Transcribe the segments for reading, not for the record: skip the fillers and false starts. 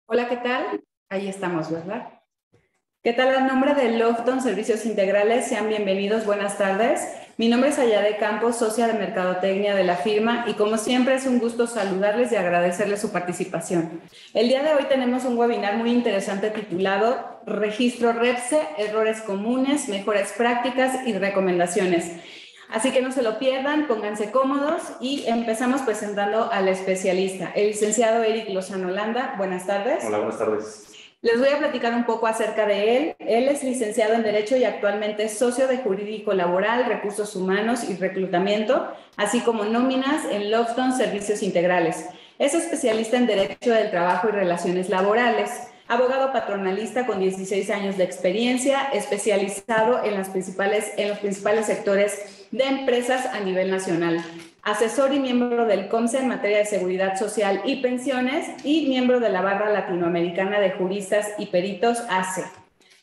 Hola, ¿qué tal? Ahí estamos, ¿verdad? ¿Qué tal? A nombre de Lofton Servicios Integrales, sean bienvenidos, buenas tardes. Mi nombre es Ayade Campos, socia de Mercadotecnia de la firma, y como siempre es un gusto saludarles y agradecerles su participación. El día de hoy tenemos un webinar muy interesante titulado Registro REPSE, errores comunes, mejores prácticas y recomendaciones. Así que no se lo pierdan, pónganse cómodos y empezamos presentando al especialista, el licenciado Eric Lozano Landa. Buenas tardes. Hola, buenas tardes. Les voy a platicar un poco acerca de él. Él es licenciado en Derecho y actualmente es socio de Jurídico Laboral, Recursos Humanos y Reclutamiento, así como nóminas en Lofton Servicios Integrales. Es especialista en Derecho del Trabajo y Relaciones Laborales, abogado patronalista con 16 años de experiencia, especializado en los principales sectores de empresas a nivel nacional. Asesor y miembro del COMSE en materia de seguridad social y pensiones y miembro de la Barra Latinoamericana de Juristas y Peritos ACE.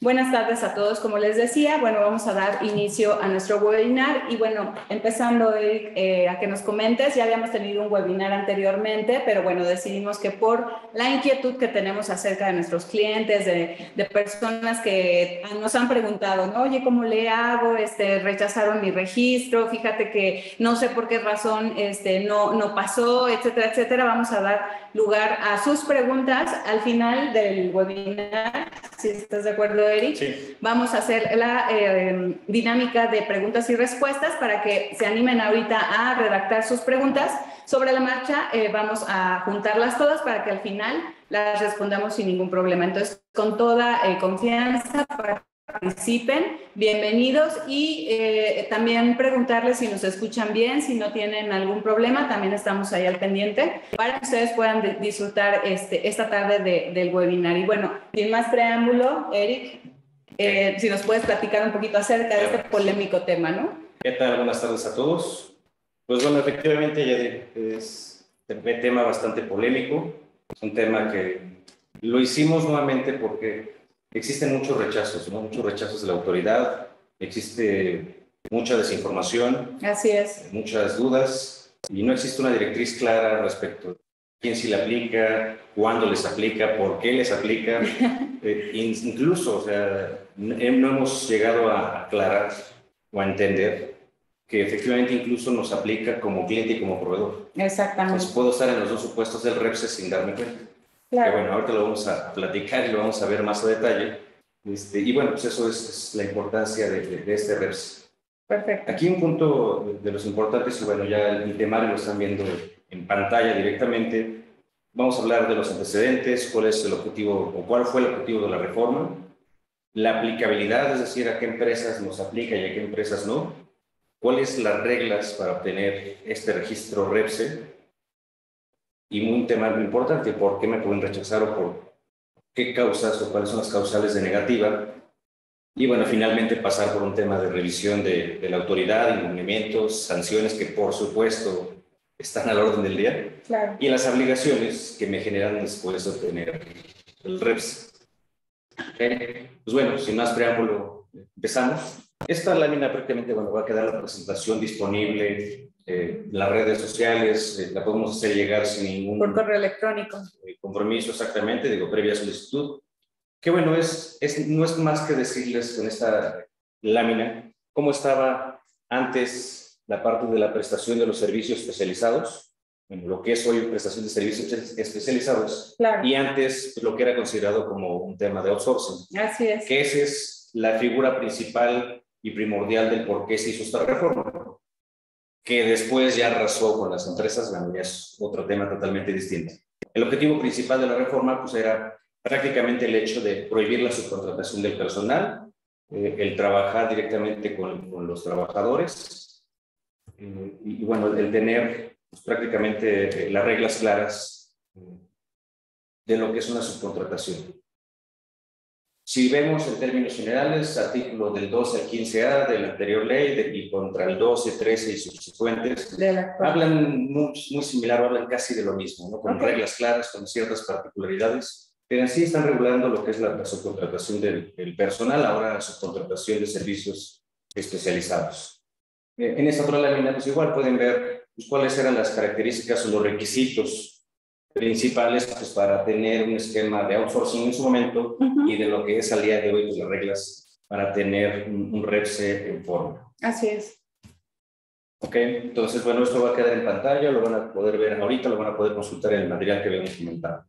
Buenas tardes a todos. Como les decía, bueno, vamos a dar inicio a nuestro webinar y bueno, empezando Eric, a que nos comentes, ya habíamos tenido un webinar anteriormente, pero bueno, decidimos que por la inquietud que tenemos acerca de nuestros clientes, de personas que nos han preguntado, ¿no? Oye, ¿cómo le hago? Rechazaron mi registro, fíjate que no sé por qué razón no pasó, etcétera, etcétera. Vamos a dar lugar a sus preguntas al final del webinar, si estás de acuerdo, Eric. Sí. Vamos a hacer la dinámica de preguntas y respuestas para que se animen ahorita a redactar sus preguntas. Sobre la marcha vamos a juntarlas todas para que al final las respondamos sin ningún problema. Entonces, con toda confianza, participen, bienvenidos y también preguntarles si nos escuchan bien, si no tienen algún problema, también estamos ahí al pendiente para que ustedes puedan disfrutar esta tarde del webinar. Y bueno, sin más preámbulo, Eric, si nos puedes platicar un poquito acerca de este polémico tema, ¿no? ¿Qué tal? Buenas tardes a todos. Pues bueno, efectivamente ya es un tema bastante polémico, es un tema que lo hicimos nuevamente porque existen muchos rechazos, ¿no? Muchos rechazos de la autoridad, existe mucha desinformación. Así es. Muchas dudas y no existe una directriz clara respecto a quién sí la aplica, cuándo les aplica, por qué les aplica. Incluso, o sea, no hemos llegado a aclarar o a entender que efectivamente incluso nos aplica como cliente y como proveedor. Exactamente. Entonces puedo estar en los dos supuestos del REPSE sin darme cuenta. Claro. Que bueno, ahorita lo vamos a platicar y lo vamos a ver más a detalle. Y bueno, pues eso es la importancia de este REPSE. Perfecto. Aquí un punto de los importantes, y bueno, ya el temario lo están viendo en pantalla directamente. Vamos a hablar de los antecedentes, cuál es el objetivo o cuál fue el objetivo de la reforma, la aplicabilidad, es decir, a qué empresas nos aplica y a qué empresas no, cuáles las reglas para obtener este registro REPSE, y un tema muy importante, por qué me pueden rechazar o por qué causas o cuáles son las causales de negativa. Y bueno, finalmente pasar por un tema de revisión de la autoridad, incumplimientos, sanciones que por supuesto están a la orden del día. Claro. Y las obligaciones que me generan después de obtener el REPSE. Pues bueno, sin más preámbulo, empezamos. Esta lámina prácticamente, bueno, va a quedar la presentación disponible en las redes sociales, la podemos hacer llegar sin ningún... Por correo electrónico. Compromiso, exactamente, digo, previa solicitud. Que bueno, no es más que decirles con esta lámina cómo estaba antes la parte de la prestación de los servicios especializados, bueno, lo que es hoy prestación de servicios especializados, claro. Y antes lo que era considerado como un tema de outsourcing. Así es. Que esa es la figura principal y primordial del por qué se hizo esta reforma, que después ya arrasó con las empresas, bueno, ya es otro tema totalmente distinto. El objetivo principal de la reforma pues era prácticamente el hecho de prohibir la subcontratación del personal, el trabajar directamente con los trabajadores y bueno, el tener pues, prácticamente las reglas claras de lo que es una subcontratación. Si vemos en términos generales, artículos del 12 al 15A de la anterior ley y contra el 12, 13 y subsecuentes, hablan muy similar, hablan casi de lo mismo, ¿no? Con reglas claras, con ciertas particularidades. pero en sí están regulando lo que es la subcontratación del personal, ahora subcontratación de servicios especializados. En esta otra lámina, pues igual pueden ver pues, cuáles eran las características o los requisitos principales pues, para tener un esquema de outsourcing en su momento y de lo que es al día de hoy pues, las reglas para tener un REPSE en forma. Así es. Ok, entonces, bueno, esto va a quedar en pantalla, lo van a poder ver ahorita, lo van a poder consultar en el material que habíamos comentado.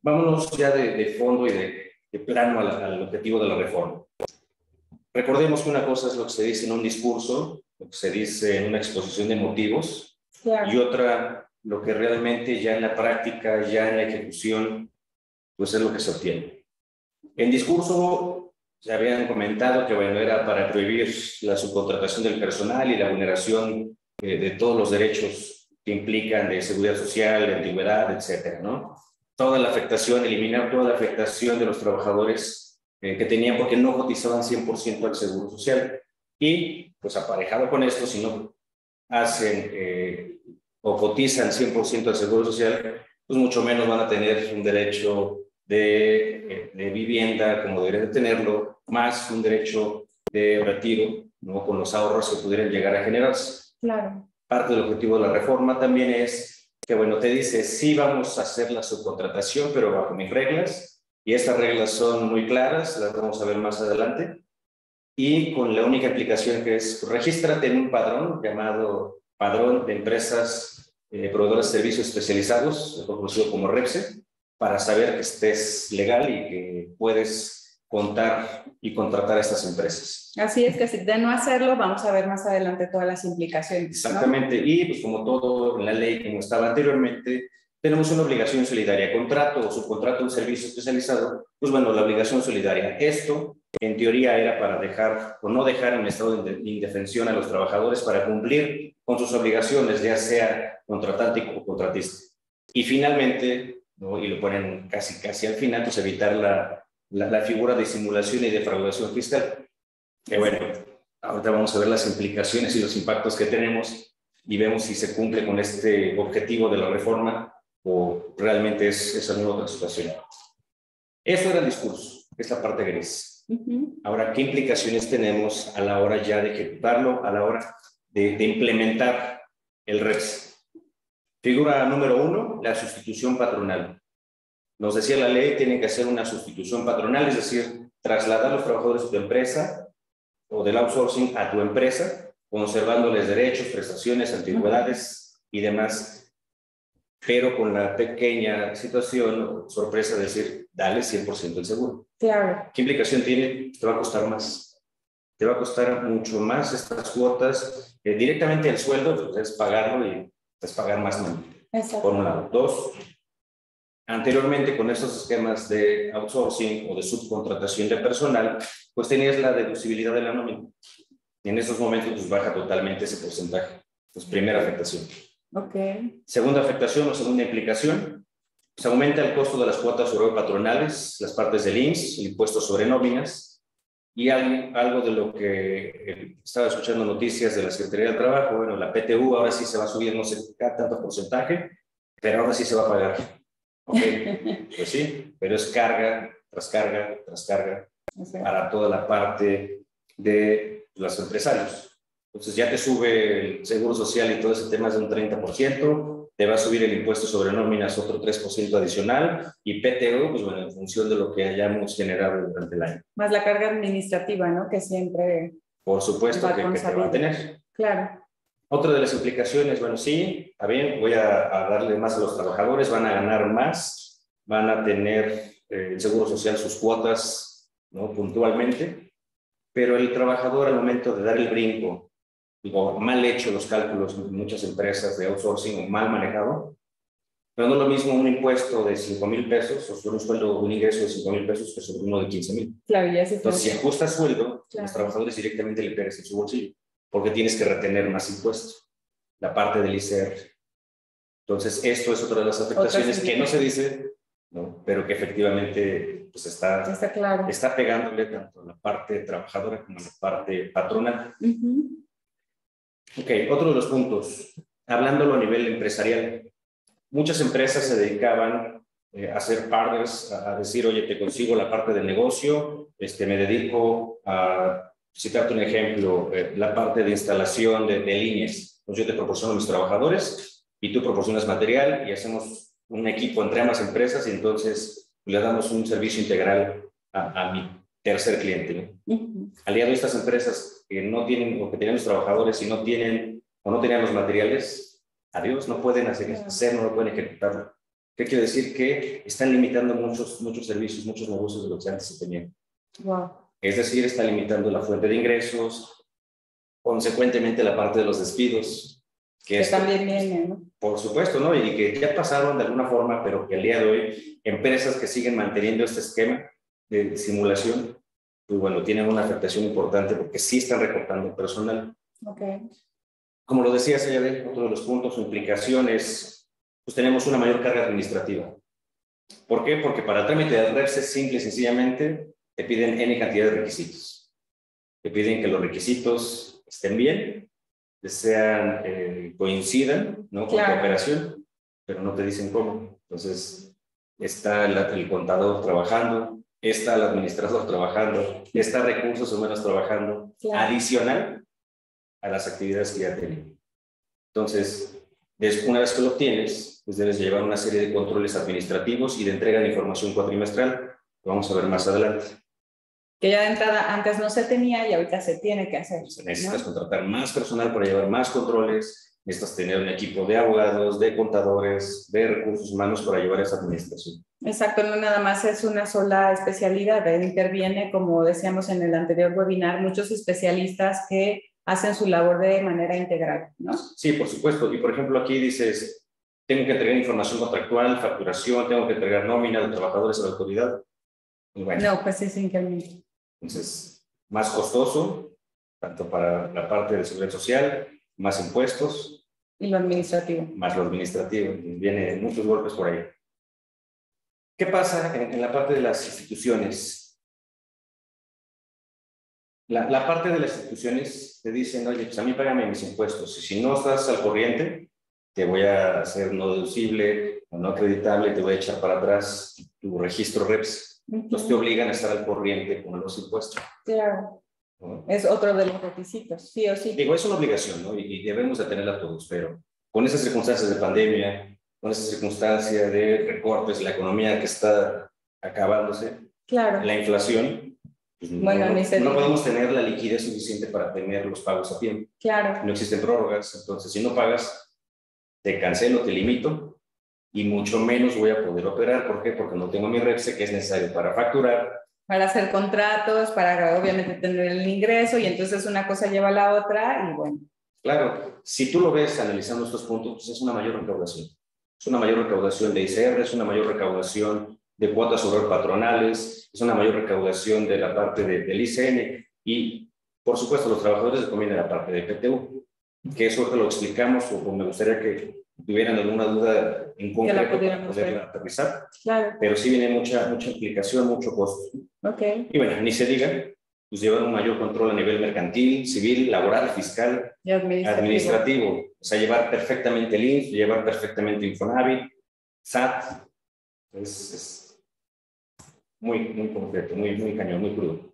Vámonos ya de fondo y de plano al objetivo de la reforma. Recordemos que una cosa es lo que se dice en un discurso, lo que se dice en una exposición de motivos, claro. Y otra, lo que realmente ya en la práctica, ya en la ejecución, pues es lo que se obtiene. En discurso, se habían comentado que, bueno, era para prohibir la subcontratación del personal y la vulneración de todos los derechos que implican de seguridad social, de antigüedad, etcétera, ¿no? Toda la afectación, eliminar toda la afectación de los trabajadores que tenían porque no cotizaban 100% al Seguro Social. Y, pues, aparejado con esto, si no hacen o cotizan 100% al Seguro Social, pues mucho menos van a tener un derecho de vivienda como deberían de tenerlo, más un derecho de retiro, ¿no? Con los ahorros que pudieran llegar a generarse. Claro. Parte del objetivo de la reforma también es que, bueno, te dice, sí vamos a hacer la subcontratación, pero bajo mis reglas, y estas reglas son muy claras, las vamos a ver más adelante, y con la única aplicación que es, regístrate en un padrón llamado Padrón de Empresas Proveedoras de Servicios Especializados, conocido como REPSE, para saber que estés legal y que puedes contar y contratar a estas empresas. Así es que si de no hacerlo, vamos a ver más adelante todas las implicaciones. Exactamente, ¿no? Y pues como todo en la ley, como estaba anteriormente, tenemos una obligación solidaria, contrato o subcontrato un servicio especializado, pues bueno, la obligación solidaria. Esto, en teoría, era para dejar o no dejar en estado de indefensión a los trabajadores para cumplir con sus obligaciones, ya sea contratante o contratista. Y finalmente, ¿no? Y lo ponen casi al final, pues evitar la figura de simulación y defraudación fiscal. Que bueno, ahorita vamos a ver las implicaciones y los impactos que tenemos y vemos si se cumple con este objetivo de la reforma o realmente es alguna otra situación. Eso era el discurso, es la parte gris. Ahora, ¿qué implicaciones tenemos a la hora ya de ejecutarlo, a la hora de implementar el REPSE? Figura número 1, la sustitución patronal. Nos decía la ley, tiene que hacer una sustitución patronal, es decir, trasladar a los trabajadores de tu empresa o del outsourcing a tu empresa, conservándoles derechos, prestaciones, antigüedades y demás, pero con la pequeña situación o sorpresa de decir, dale 100% el seguro. Claro. ¿Qué implicación tiene? Te va a costar más. Te va a costar mucho más estas cuotas. Directamente el sueldo, pues, es pagarlo y es pagar más nómina. Por un lado. 2, anteriormente con estos esquemas de outsourcing o de subcontratación de personal, pues tenías la deducibilidad de la nómina. Y en estos momentos pues baja totalmente ese porcentaje. Pues primera afectación. Okay. Segunda afectación o segunda implicación, se aumenta el costo de las cuotas sobre patronales, las partes del IMSS, el impuesto sobre nóminas, y algo de lo que estaba escuchando noticias de la Secretaría del Trabajo, bueno, la PTU ahora sí se va a subir, no sé qué tanto porcentaje, pero ahora sí se va a pagar. Ok, pues sí, pero es carga tras carga tras carga para toda la parte de los empresarios. Entonces ya te sube el seguro social y todo ese tema es de un 30%, te va a subir el impuesto sobre nóminas otro 3% adicional y PTU, pues bueno, en función de lo que hayamos generado durante el año. Más la carga administrativa, ¿no? Que siempre... Por supuesto que te va a tener. Claro. Otra de las implicaciones, bueno, sí, está bien, voy a darle más a los trabajadores, van a ganar más, van a tener el seguro social sus cuotas, ¿no? Puntualmente, pero el trabajador al momento de dar el brinco, digo, mal hecho los cálculos en muchas empresas de outsourcing o mal manejado, pero no es lo mismo un impuesto de 5,000 pesos o sobre un sueldo, un ingreso de 5,000 pesos que sobre uno de 15,000. Claro, ya se Entonces, si ajustas sueldo, claro, los trabajadores directamente le pegas en su bolsillo, porque tienes que retener más impuestos, la parte del ICR. Entonces, esto es otra de las afectaciones que no se dice, ¿no? Pero que efectivamente pues está pegándole tanto a la parte trabajadora como a la parte patronal. Ok, otro de los puntos, hablándolo a nivel empresarial. Muchas empresas se dedicaban hacer partners, a decir, oye, te consigo la parte del negocio, me dedico a, citarte un ejemplo, la parte de instalación de líneas. Pues yo te proporciono a mis trabajadores y tú proporcionas material y hacemos un equipo entre ambas empresas y entonces le damos un servicio integral a mi tercer cliente, ¿no? Al día de hoy, estas empresas que no tienen o que tenían los trabajadores y no tienen o no tenían los materiales, adiós, no pueden hacer, no lo pueden ejecutar. ¿Qué quiere decir? Que están limitando muchos servicios, muchos negocios de los que antes se tenían. Wow. Es decir, está limitando la fuente de ingresos, consecuentemente la parte de los despidos. Que también viene, ¿no? Por supuesto, ¿no? Y que ya pasaron de alguna forma, pero que al día de hoy, empresas que siguen manteniendo este esquema de simulación, pues bueno, tienen una afectación importante porque sí están recortando personal. Okay. Como lo decía Sayade, otro de los puntos o implicaciones, pues tenemos una mayor carga administrativa. ¿Por qué? Porque para el trámite de REPS es simple y sencillamente te piden N cantidad de requisitos. Te piden que los requisitos estén bien, coincidan, ¿no? Con tu operación, pero no te dicen cómo. Entonces, está el contador trabajando, está el administrador trabajando, está recursos humanos trabajando, adicional a las actividades que ya tienen. Entonces, una vez que lo obtienes, pues debes llevar una serie de controles administrativos y de entrega de información cuatrimestral, que vamos a ver más adelante. Que ya de entrada antes no se tenía y ahorita se tiene que hacer. Necesitas contratar más personal para llevar más controles, necesitas tener un equipo de abogados, de contadores, de recursos humanos para llevar esa administración. Exacto, no nada más es una sola especialidad, interviene, como decíamos en el anterior webinar, muchos especialistas que hacen su labor de manera integral, ¿no? Sí, por supuesto. Y por ejemplo aquí dices, tengo que entregar información contractual, facturación, tengo que entregar nómina de trabajadores a la autoridad. Y bueno, no, pues sí, sin que... Entonces, más costoso, tanto para la parte de seguridad social, más impuestos. Y lo administrativo. Más lo administrativo. Vienen muchos golpes por ahí. ¿Qué pasa en la parte de las instituciones? La parte de las instituciones te dicen, oye, pues a mí págame mis impuestos. Y si no estás al corriente, te voy a hacer no deducible o no acreditable, te voy a echar para atrás tu registro REPS. Entonces te obligan a estar al corriente con los impuestos. Claro. ¿No? Es otro de los requisitos, sí o sí. Digo, es una obligación, ¿no? Y debemos de tenerla todos, pero con esas circunstancias de pandemia, con esa circunstancia de recortes, la economía que está acabándose, claro, la inflación, pues bueno, no podemos tener la liquidez suficiente para tener los pagos a tiempo. Claro. No existen prórrogas, entonces si no pagas, te cancelo, te limito, y mucho menos voy a poder operar. ¿Por qué? Porque no tengo mi REPS, que es necesario para facturar. Para hacer contratos, para obviamente tener el ingreso, y entonces una cosa lleva a la otra, y bueno. Claro, si tú lo ves analizando estos puntos, pues es una mayor recaudación. Es una mayor recaudación de ICR, es una mayor recaudación de cuotas sobre patronales, es una mayor recaudación de la parte del ICN, y por supuesto los trabajadores les conviene la parte de PTU, que eso lo explicamos, o me gustaría que tuvieran alguna duda en concreto para poderla aterrizar. Claro. Pero sí viene mucha implicación, mucho costo. Okay. Y bueno, ni se diga, pues llevar un mayor control a nivel mercantil, civil, laboral, fiscal, y administrativo. O sea, llevar perfectamente el INS, llevar perfectamente Infonavit, SAT. Es muy concreto, muy cañón, muy crudo.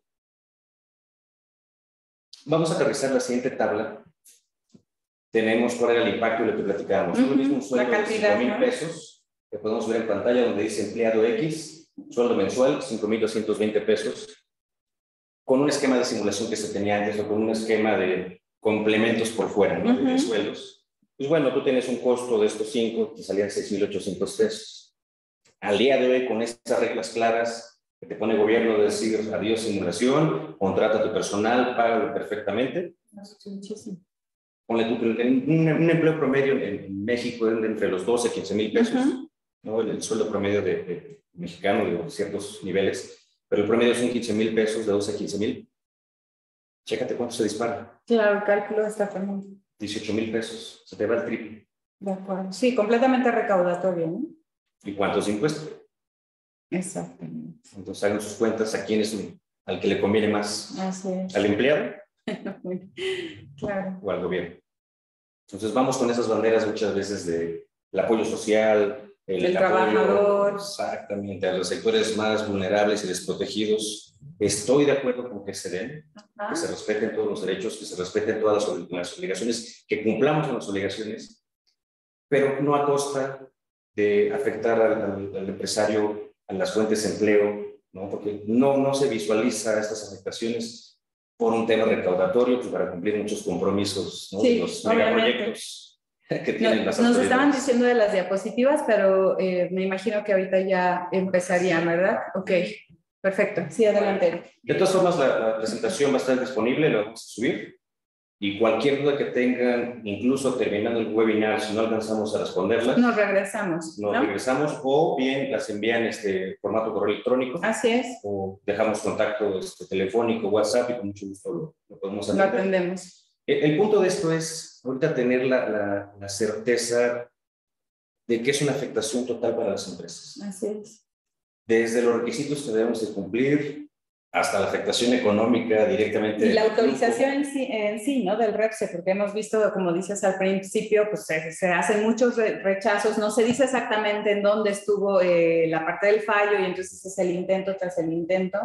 Vamos a aterrizar la siguiente tabla. Tenemos cuál era el impacto de lo que platicábamos. Un sueldo de 5,000 pesos, que podemos ver en pantalla donde dice empleado X, sueldo mensual, 5,220 pesos, con un esquema de simulación que se tenía antes o con un esquema de complementos por fuera, ¿no? De sueldos. Pues bueno, tú tienes un costo de estos 5, te salían 6,800 pesos. Al día de hoy, con estas reglas claras que te pone el gobierno de decir adiós simulación, contrata a tu personal, págalo perfectamente. Muchísimo. Ponle tú, un empleo promedio en México es de entre los 12 a 15 mil pesos, ¿no? El sueldo promedio de mexicano de ciertos niveles, pero el promedio son 15,000 pesos, de 12 a 15,000. Chécate cuánto se dispara. Claro, el cálculo está también. 18,000 pesos, se te va el triple. De acuerdo. Sí, completamente recaudatorio, ¿no? ¿Y cuántos impuestos? Exactamente. Entonces hagan sus cuentas a quién es al que le conviene más. Así es. ¿Al empleado? Claro. O al gobierno. Entonces vamos con esas banderas muchas veces del apoyo social, el trabajador. Exactamente, a los sectores más vulnerables y desprotegidos. Estoy de acuerdo con que se den, que se respeten todos los derechos, que se respeten todas las obligaciones, que cumplamos con las obligaciones, pero no a costa de afectar al empresario, a las fuentes de empleo, ¿no? Porque no se visualiza estas afectaciones por un tema recaudatorio, pues para cumplir muchos compromisos, ¿no? Sí, de los obviamente. megaproyectos que tienen las autoridades. Nos estaban diciendo de las diapositivas, pero me imagino que ahorita ya empezarían, ¿verdad? Ok, perfecto. Sí, adelante. De todas formas, la presentación va a estar disponible, la vamos a subir. Y cualquier duda que tengan, incluso terminando el webinar, si no alcanzamos a responderlas, nos regresamos. Nos regresamos, o bien las envían formato correo electrónico. Así es. O dejamos contacto telefónico, WhatsApp, y con mucho gusto lo podemos atender. Lo atendemos. El punto de esto es ahorita tener la certeza de que es una afectación total para las empresas. Así es. Desde los requisitos que debemos de cumplir hasta la afectación económica directamente. Y la autorización en sí, ¿no? Del REPSE, porque hemos visto, como dices al principio, pues se hacen muchos rechazos, no se dice exactamente en dónde estuvo la parte del fallo, y entonces es el intento tras el intento,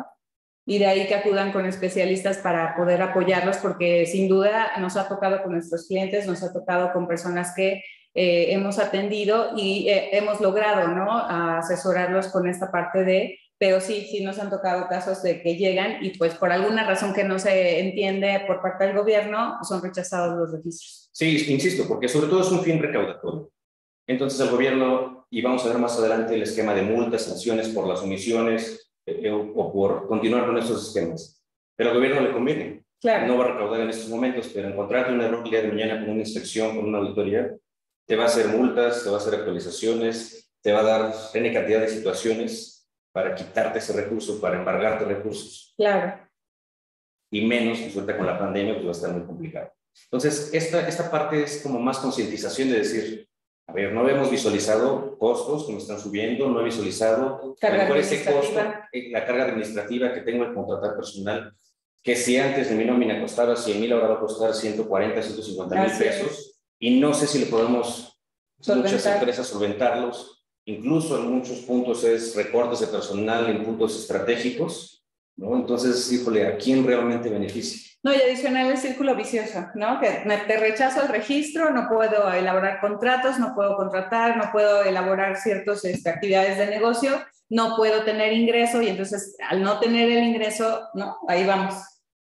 y de ahí que acudan con especialistas para poder apoyarlos, porque sin duda nos ha tocado con nuestros clientes, nos ha tocado con personas que hemos atendido y hemos logrado, ¿no? Asesorarlos con esta parte pero sí nos han tocado casos de que llegan y pues por alguna razón que no se entiende por parte del gobierno son rechazados los registros. Sí, insisto, porque sobre todo es un fin recaudatorio. Entonces el gobierno, y vamos a ver más adelante el esquema de multas, sanciones por las omisiones o por continuar con estos esquemas. Pero al gobierno le conviene. Claro. No va a recaudar en estos momentos, pero encontrarte un error el día de mañana con una inspección, con una auditoría, te va a hacer multas, te va a hacer actualizaciones, te va a dar N cantidad de situaciones para quitarte ese recurso, para embargarte recursos. Claro. Y menos, pues ahorita con la pandemia, pues va a estar muy complicado. Entonces, esta parte es como más concientización de decir, a ver, no hemos visualizado costos que me están subiendo, no he visualizado por ese costo, la carga administrativa que tengo al contratar personal, que si antes de mi nómina costaba 100,000, ahora va a costar 140, 150,000 pesos, y no sé si le podemos, muchas empresas, solventarlos. Incluso en muchos puntos es recortes de personal en puntos estratégicos, ¿no? Entonces, híjole, ¿a quién realmente beneficia? No, y adicional el círculo vicioso, ¿no? Que te rechazo el registro, no puedo elaborar contratos, no puedo contratar, no puedo elaborar ciertas actividades de negocio, no puedo tener ingreso, y entonces al no tener el ingreso, ¿no? Ahí vamos.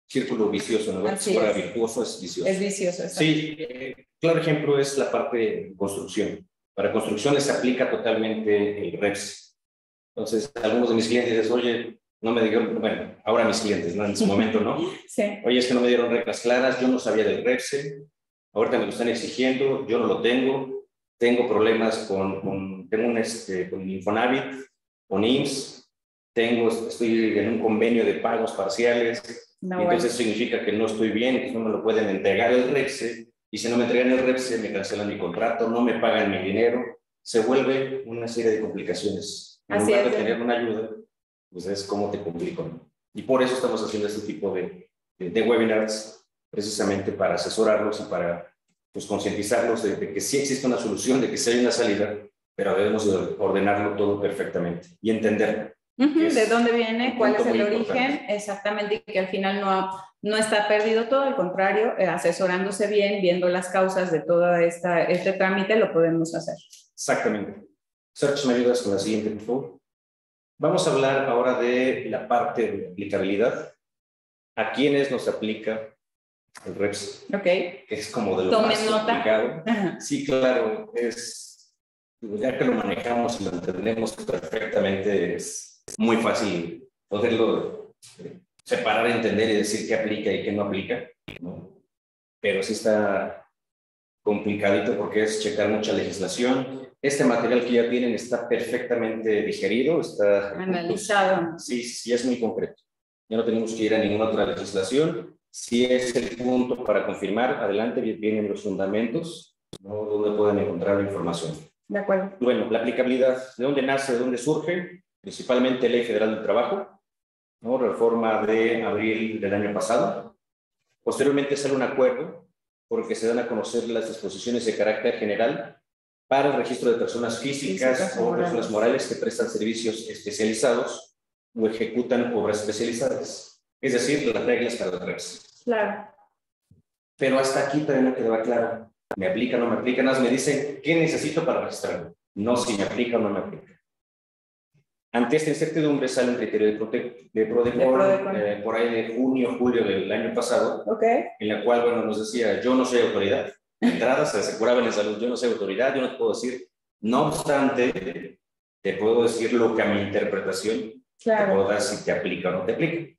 Círculo vicioso, ¿no? Si fuera virtuoso, es vicioso. Es vicioso, exacto. Sí, claro ejemplo es la parte de construcción. Para construcciones se aplica totalmente el REPSE. Entonces, algunos de mis clientes dicen, oye, no me dijeron, bueno, ahora mis clientes, ¿no? En su momento, ¿no? Sí. Oye, es que no me dieron reglas claras, yo no sabía del REPSE, ahorita me lo están exigiendo, yo no lo tengo problemas con Infonavit, con IMSS, estoy en un convenio de pagos parciales, y entonces significa que no estoy bien, que no me lo pueden entregar el REPSE. Y si no me entregan el REPSE, me cancelan mi contrato, no me pagan mi dinero, se vuelve una serie de complicaciones. En lugar de tener una ayuda, pues es cómo te complico, ¿no? Y por eso estamos haciendo este tipo de webinars, precisamente para asesorarlos y para pues, concientizarlos de que sí existe una solución, de que sí hay una salida, pero debemos de ordenarlo todo perfectamente y entenderlo. ¿De dónde viene? ¿Cuál es el origen? Exactamente, y que al final no está perdido todo, al contrario, asesorándose bien, viendo las causas de todo este trámite, lo podemos hacer. Exactamente. Search, ¿me ayudas con la siguiente, por favor? Vamos a hablar ahora de la parte de aplicabilidad. ¿A quiénes nos aplica el REPSE? Ok. Que es como de lo más complicado. Sí, claro, ya que lo manejamos y lo entendemos perfectamente, es muy fácil poderlo separar, entender y decir qué aplica y qué no aplica, ¿no? Pero sí está complicadito porque es checar mucha legislación. Este material que ya tienen está perfectamente digerido, está analizado. Sí, es muy concreto. Ya no tenemos que ir a ninguna otra legislación. Si es el punto para confirmar, adelante, vienen los fundamentos, ¿no? Donde pueden encontrar la información. De acuerdo. Bueno, la aplicabilidad, ¿de dónde nace, de dónde surge? Principalmente Ley Federal del Trabajo, ¿no? Reforma de abril del año pasado. Posteriormente sale un acuerdo porque se dan a conocer las disposiciones de carácter general para el registro de personas físicas o personas morales que prestan servicios especializados o ejecutan obras especializadas. Es decir, las reglas para el REPS. Claro. Pero hasta aquí todavía no quedaba claro. ¿Me aplica o no me aplica? Nada más me dicen, ¿qué necesito para registrarme? No si me aplica o no me aplica. Ante esta incertidumbre sale un criterio de PRODECON por ahí de junio, julio del año pasado, en la cual, bueno, nos decía, yo no soy autoridad. De entrada se aseguraba en la salud, yo no soy autoridad, yo no te puedo decir. No obstante, te puedo decir lo que a mi interpretación te puedo dar si te aplica o no te aplica.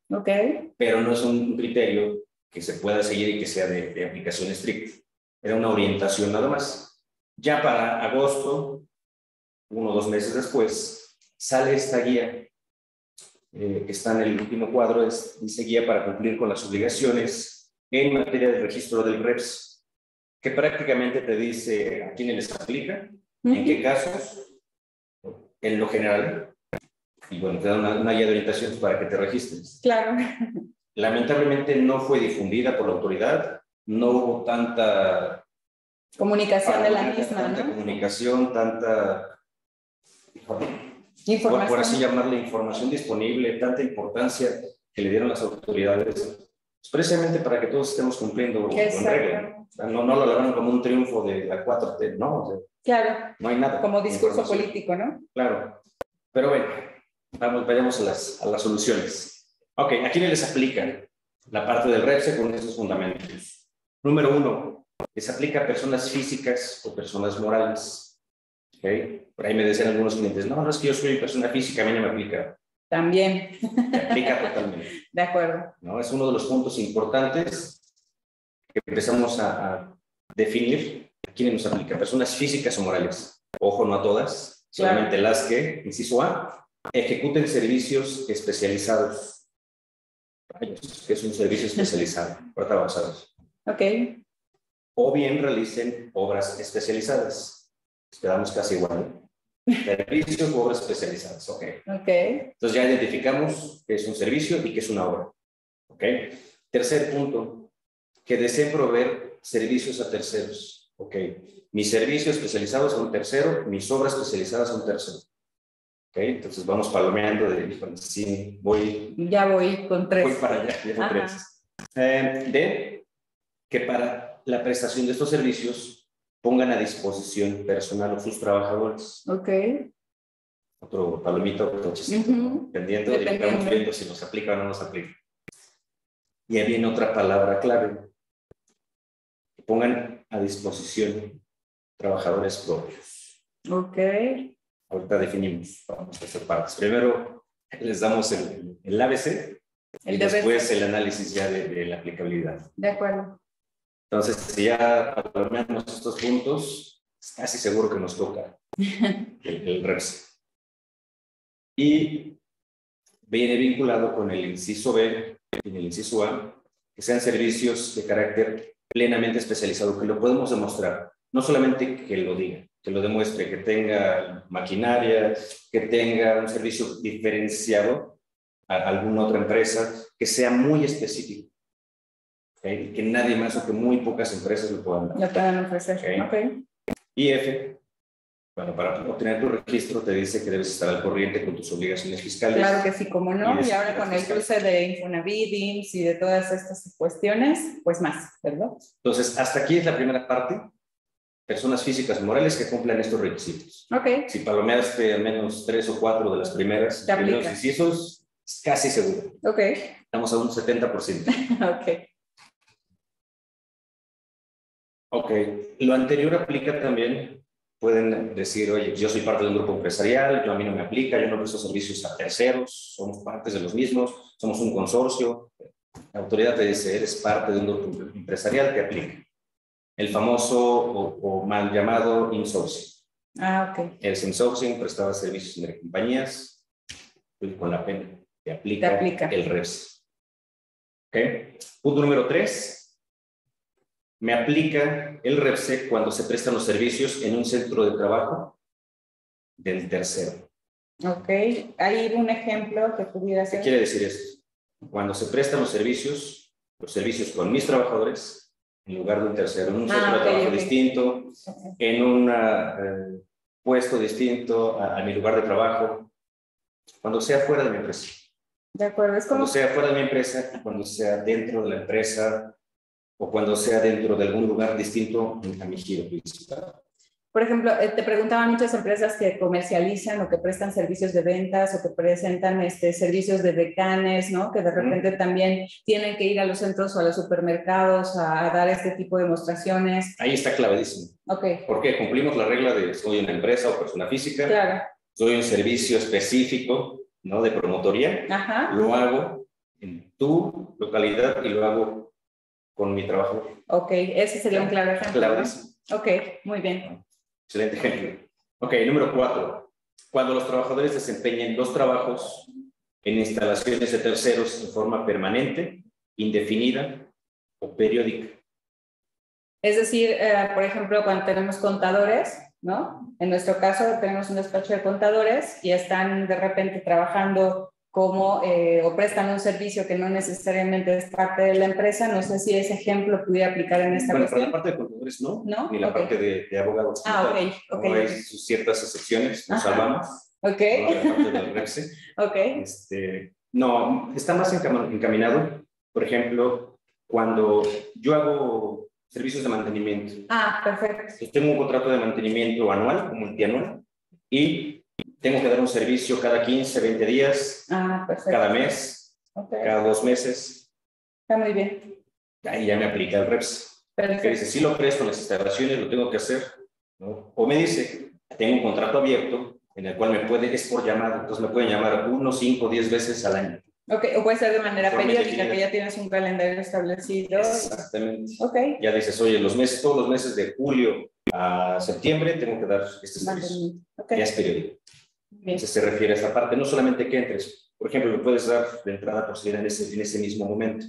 Pero no es un criterio que se pueda seguir y que sea de aplicación estricta. Era una orientación nada más. Ya para agosto, 1 o 2 meses después, sale esta guía, que está en el último cuadro, dice guía para cumplir con las obligaciones en materia de registro del REPS, que prácticamente te dice a quiénes les aplica, en qué casos, en lo general, y bueno, te da una guía de orientaciones para que te registres. Claro. Lamentablemente no fue difundida por la autoridad, no hubo tanta comunicación de la misma, tanta ¿no? Comunicación, tanta información. Por así llamarle, información disponible, tanta importancia que le dieron las autoridades, pues precisamente para que todos estemos cumpliendo con regla. O sea, no lo lograron como un triunfo de la 4T, ¿no? O sea, claro. No hay nada. Como discurso político, ¿no? Claro. Pero bueno, vayamos a las soluciones. Ok, ¿a quiénes les aplica la parte del REPS con esos fundamentos? Número 1, les aplica a personas físicas o personas morales. Okay. Por ahí me decían algunos clientes, no, es que yo soy persona física, a mí no me aplica. También. Me aplica totalmente. De acuerdo. ¿No? Es uno de los puntos importantes que empezamos a definir a quiénes nos aplica. Personas físicas o morales. Ojo, no a todas, solamente las que, inciso A, ejecuten servicios especializados. ¿Qué es un servicio especializado? Ahorita avanzados. Ok. O bien realicen obras especializadas. Nos quedamos casi igual. Servicios u obras especializadas. Ok. Entonces ya identificamos qué es un servicio y qué es una obra. Ok. Tercer punto, que deseen proveer servicios a terceros. Ok. Mis servicios especializados a un tercero, mis obras especializadas a un tercero. Ok. Entonces vamos palomeando de, sí, ya voy con 3. Voy para allá, ya con 3. D, que para la prestación de estos servicios pongan a disposición personal a sus trabajadores. Ok. Otro palomito, otro chisito, dependiendo y estamos viendo si nos aplica o no nos aplica. Y ahí viene otra palabra clave. Que pongan a disposición trabajadores propios. Ok. Ahorita definimos, vamos a hacer partes. Primero les damos el ABC y después el análisis ya de la aplicabilidad. De acuerdo. Entonces, si ya palomeamos estos puntos, es casi seguro que nos toca el REPS. Y viene vinculado con el inciso B y el inciso A, que sean servicios de carácter plenamente especializado, que lo podemos demostrar. No solamente que lo diga, que lo demuestre, que tenga maquinaria, que tenga un servicio diferenciado a alguna otra empresa, que sea muy específico. Okay. Que nadie más o que muy pocas empresas lo puedan dar. Lo puedan ofrecer. Okay. Y F, bueno, para obtener tu registro te dice que debes estar al corriente con tus obligaciones fiscales. Claro que sí, como no. Y ahora con el cruce de Infonavit, IMSS y de todas estas cuestiones, pues más, ¿verdad? Entonces, hasta aquí es la primera parte. Personas físicas morales que cumplan estos requisitos. Ok. Si palomeaste al menos 3 o 4 de las primeros incisos, es casi seguro. Ok. Estamos a un 70%. Ok. Ok, lo anterior aplica también, pueden decir, oye, yo soy parte de un grupo empresarial, a mí no me aplica, yo no presto servicios a terceros, somos partes de los mismos, somos un consorcio. La autoridad te dice, eres parte de un grupo empresarial que aplica. El famoso o mal llamado insourcing. Ok. El insourcing prestaba servicios entre compañías, pues con la pena te aplica el REPS. Ok, punto número 3. Me aplica el REPS cuando se prestan los servicios en un centro de trabajo del tercero. Ok, hay un ejemplo que pudiera ser. ¿Qué quiere decir esto? Cuando se prestan los servicios con mis trabajadores en lugar de un tercero, en un centro de trabajo distinto, en un puesto distinto a mi lugar de trabajo, cuando sea fuera de mi empresa. De acuerdo, es como... Cuando sea fuera de mi empresa, cuando sea dentro de la empresa o cuando sea dentro de algún lugar distinto a mi giro principal. Por ejemplo, te preguntaban muchas empresas que comercializan o que prestan servicios de ventas o que presentan servicios de decanes, ¿no? Que de repente también tienen que ir a los centros o a los supermercados a dar este tipo de demostraciones. Ahí está clavadísimo. Ok. Porque cumplimos la regla de soy una empresa o persona física. Claro. Soy un servicio específico, ¿no? De promotoría. Ajá. Lo hago en tu localidad y lo hago con mi trabajo. Ok, ese sería un claro ejemplo. Clavadísimo. ¿No? Ok, muy bien. Excelente ejemplo. Ok, número 4. Cuando los trabajadores desempeñen los trabajos en instalaciones de terceros en forma permanente, indefinida o periódica. Es decir, por ejemplo, cuando tenemos contadores, ¿no? En nuestro caso tenemos un despacho de contadores y están de repente trabajando como o prestan un servicio que no necesariamente es parte de la empresa. No sé si ese ejemplo pudiera aplicar en esta cuestión. Para la parte de contadores no, ni la parte de abogados. Ok. Hay ciertas excepciones, nos salvamos. Ok. ¿No? La parte del REPSE. Ok. No, está más encaminado, por ejemplo, cuando yo hago servicios de mantenimiento. Perfecto. Entonces, tengo un contrato de mantenimiento anual, multianual, y tengo que dar un servicio cada 15, 20 días, cada mes, cada 2 meses. Está muy bien. Ahí ya me aplica el REPS. Perfecto. Que dice, sí lo presto en las instalaciones, lo tengo que hacer, ¿no? O me dice, tengo un contrato abierto en el cual es por llamada, entonces me pueden llamar 1, 5, 10 veces al año. Ok, o puede ser de manera periódica, que ya tienes un calendario establecido. Exactamente. Ok. Ya dices, oye, todos los meses de julio a septiembre tengo que dar este servicio. Okay. Ya es periódico. Bien. Entonces se refiere a esta parte, no solamente que entres, por ejemplo, lo puedes dar de entrada por si en ese mismo momento.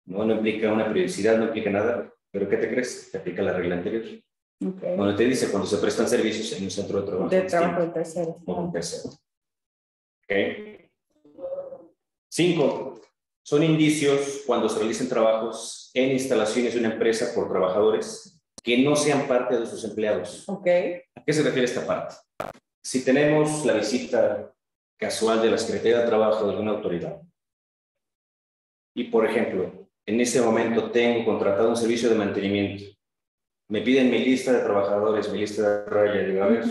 No implica una periodicidad, no implica nada, pero ¿qué te crees? Te aplica la regla anterior. Okay. Donde te dice cuando se prestan servicios en un centro de trabajo. De trabajo de tercero. O un tercero. Ok. 5. Son indicios cuando se realicen trabajos en instalaciones de una empresa por trabajadores que no sean parte de sus empleados. Okay. ¿A qué se refiere esta parte? Si tenemos la visita casual de la Secretaría de Trabajo de alguna autoridad y, por ejemplo, en ese momento tengo contratado un servicio de mantenimiento, me piden mi lista de trabajadores, mi lista de raya, digo, a ver,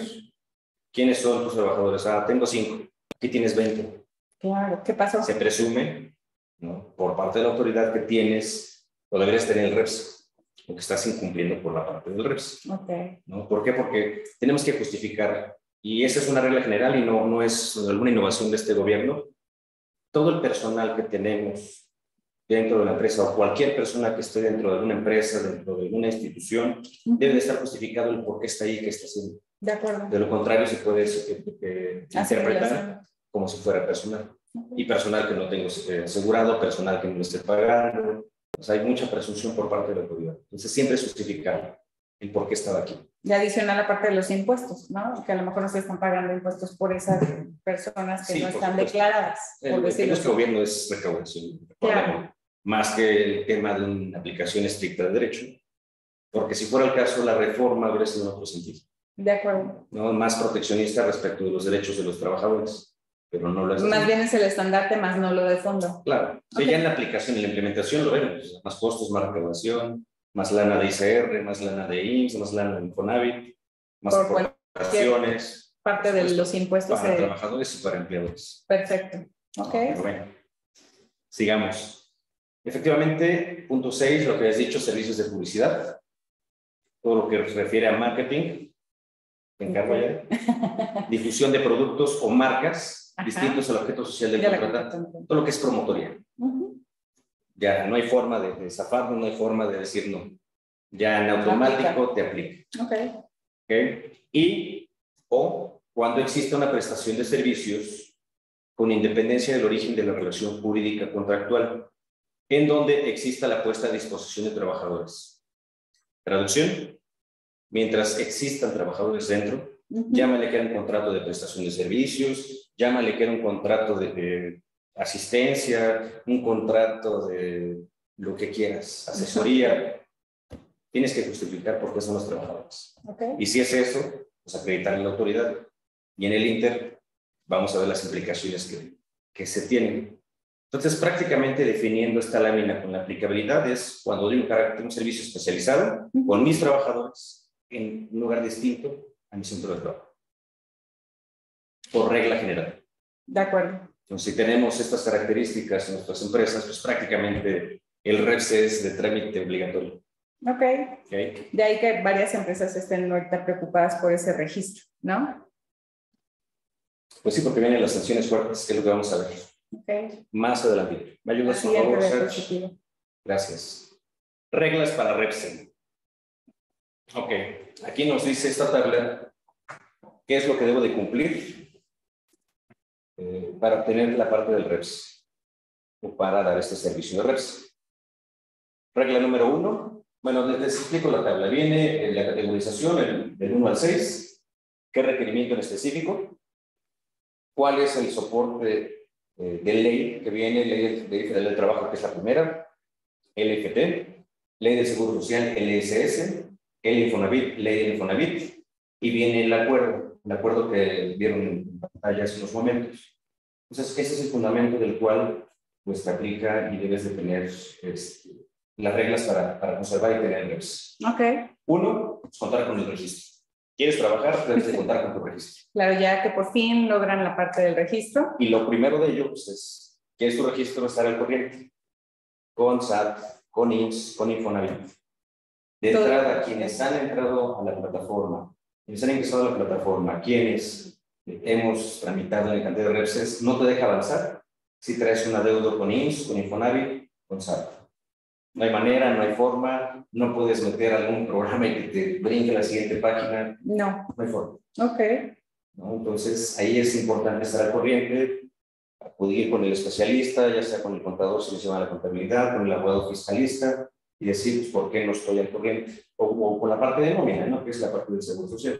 ¿quiénes son tus trabajadores? Tengo 5, aquí tienes 20. Claro, ¿qué pasó? Se presume, ¿no? Por parte de la autoridad que tienes o deberías tener el REPS, o que estás incumpliendo por la parte del REPS. Okay. ¿No? ¿Por qué? Porque tenemos que justificar, y esa es una regla general y no es alguna innovación de este gobierno. Todo el personal que tenemos dentro de la empresa o cualquier persona que esté dentro de alguna empresa, dentro de alguna institución, debe de estar justificado el por qué está ahí, qué está haciendo. De acuerdo. De lo contrario, se puede interpretar como si fuera personal. Y personal que no tengo asegurado, personal que no lo esté pagando. O sea, hay mucha presunción por parte de la autoridad. Entonces, siempre es justificar el por qué estaba aquí. Y adicional a la parte de los impuestos, ¿no? Que a lo mejor no se están pagando impuestos por esas personas que no están declaradas. Nuestro gobierno es recaudación. Claro. Más que el tema de una aplicación estricta de derecho. Porque si fuera el caso, la reforma habría sido en otro sentido. De acuerdo. ¿No? Más proteccionista respecto de los derechos de los trabajadores. Pero no lo es. Más bien es el estandarte, más no lo de fondo. Claro. Okay. Ya en la aplicación, en la implementación lo vemos. Más costos, más recaudación, más lana de ICR, más lana de IMSS, más lana de Infonavit, más aportaciones. Parte de los impuestos. Para trabajadores y para empleadores. Perfecto. Ok. Pero bueno, sigamos. Efectivamente, punto 6, lo que has dicho, servicios de publicidad. Todo lo que se refiere a marketing. ¿Te encargo ya? Difusión de productos o marcas distintos al objeto social del contratante. Todo lo que es promotoría. Ya no hay forma de zafarnos, no hay forma de decir no. Ya en automático te aplica. Okay. Y o cuando existe una prestación de servicios con independencia del origen de la relación jurídica contractual, en donde exista la puesta a disposición de trabajadores. Traducción: mientras existan trabajadores dentro, llámale que era un contrato de prestación de servicios, llámale que era un contrato de asistencia, un contrato de lo que quieras, asesoría. tienes que justificar por qué son los trabajadores. Okay. Y si es eso, pues acreditar en la autoridad. Y en el Inter vamos a ver las implicaciones que se tienen. Entonces, prácticamente definiendo esta lámina con la aplicabilidad es cuando doy un servicio especializado con mis trabajadores en un lugar distinto a mi centro de trabajo. Por regla general. De acuerdo. Entonces, si tenemos estas características en nuestras empresas, pues prácticamente el REPS es de trámite obligatorio. Okay. De ahí que varias empresas estén ahorita preocupadas por ese registro, ¿no? Pues sí, porque vienen las sanciones fuertes, que es lo que vamos a ver. Okay. Más adelante. ¿Me ayudas, por favor, Sergio? Gracias. Reglas para REPS. Ok, aquí nos dice esta tabla qué es lo que debo de cumplir para obtener la parte del REPS o para dar este servicio de REPS. Regla número 1. Bueno, les explico la tabla. Viene la categorización del 1 al 6. ¿Qué requerimiento en específico? ¿Cuál es el soporte de ley que viene? Ley Federal del Trabajo, que es la primera. LFT. Ley del Seguro Social, LSS. El Infonavit, ley del Infonavit. Y viene el acuerdo que vieron en pantalla hace unos momentos. Entonces, ese es el fundamento del cual pues te aplica y debes de tener las reglas para conservar y tener REPS. Ok. 1, pues, contar con el registro. ¿Quieres trabajar? Debes de contar con tu registro. Claro, ya que por fin logran la parte del registro. Y lo primero de ello pues, es, ¿quieres tu registro estar al corriente? Con SAT, con IMSS, con Infonavit. De entrada, quienes han entrado a la plataforma, quienes han ingresado a la plataforma, quienes hemos tramitado la cantidad de REPS, no te deja avanzar si traes un adeudo con IMSS, con Infonavit, con SAT. No hay manera, no hay forma, no puedes meter algún programa y que te brinque a la siguiente página. No. No hay forma. Ok. ¿No? Entonces, ahí es importante estar al corriente, acudir con el especialista, ya sea con el contador si le lleva la contabilidad, con el abogado fiscalista, y decir, pues, ¿por qué no estoy al corriente? O con la parte de nómina, ¿no? Que es la parte del seguro social.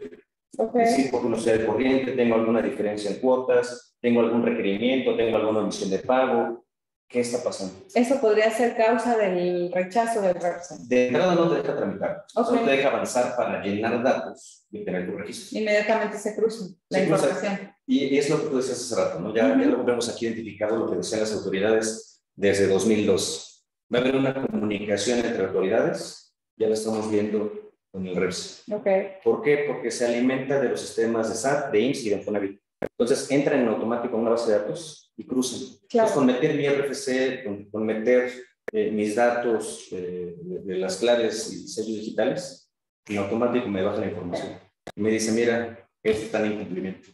Okay. Decir, ¿por qué no estoy al corriente? ¿Tengo alguna diferencia en cuotas? ¿Tengo algún requerimiento? ¿Tengo alguna omisión de pago? ¿Qué está pasando? Eso podría ser causa del rechazo del REPS. De entrada no te deja tramitar. Okay. No te deja avanzar para llenar datos y tener tu registro. Inmediatamente se cruza la información. Y es lo que tú decías hace rato, ¿no? Ya lo vemos aquí identificado, lo que decían las autoridades desde 2002. Va a haber una comunicación entre autoridades, ya la estamos viendo con el REPS. Okay. ¿Por qué? Porque se alimenta de los sistemas de SAT, de IMSS y de Infonavit. Entonces entran en automático a una base de datos y cruzan. Claro. Entonces, con meter mi RFC, con meter mis datos de las claves y sellos digitales, en automático me baja la información. Y me dice, mira, esto está en incumplimiento.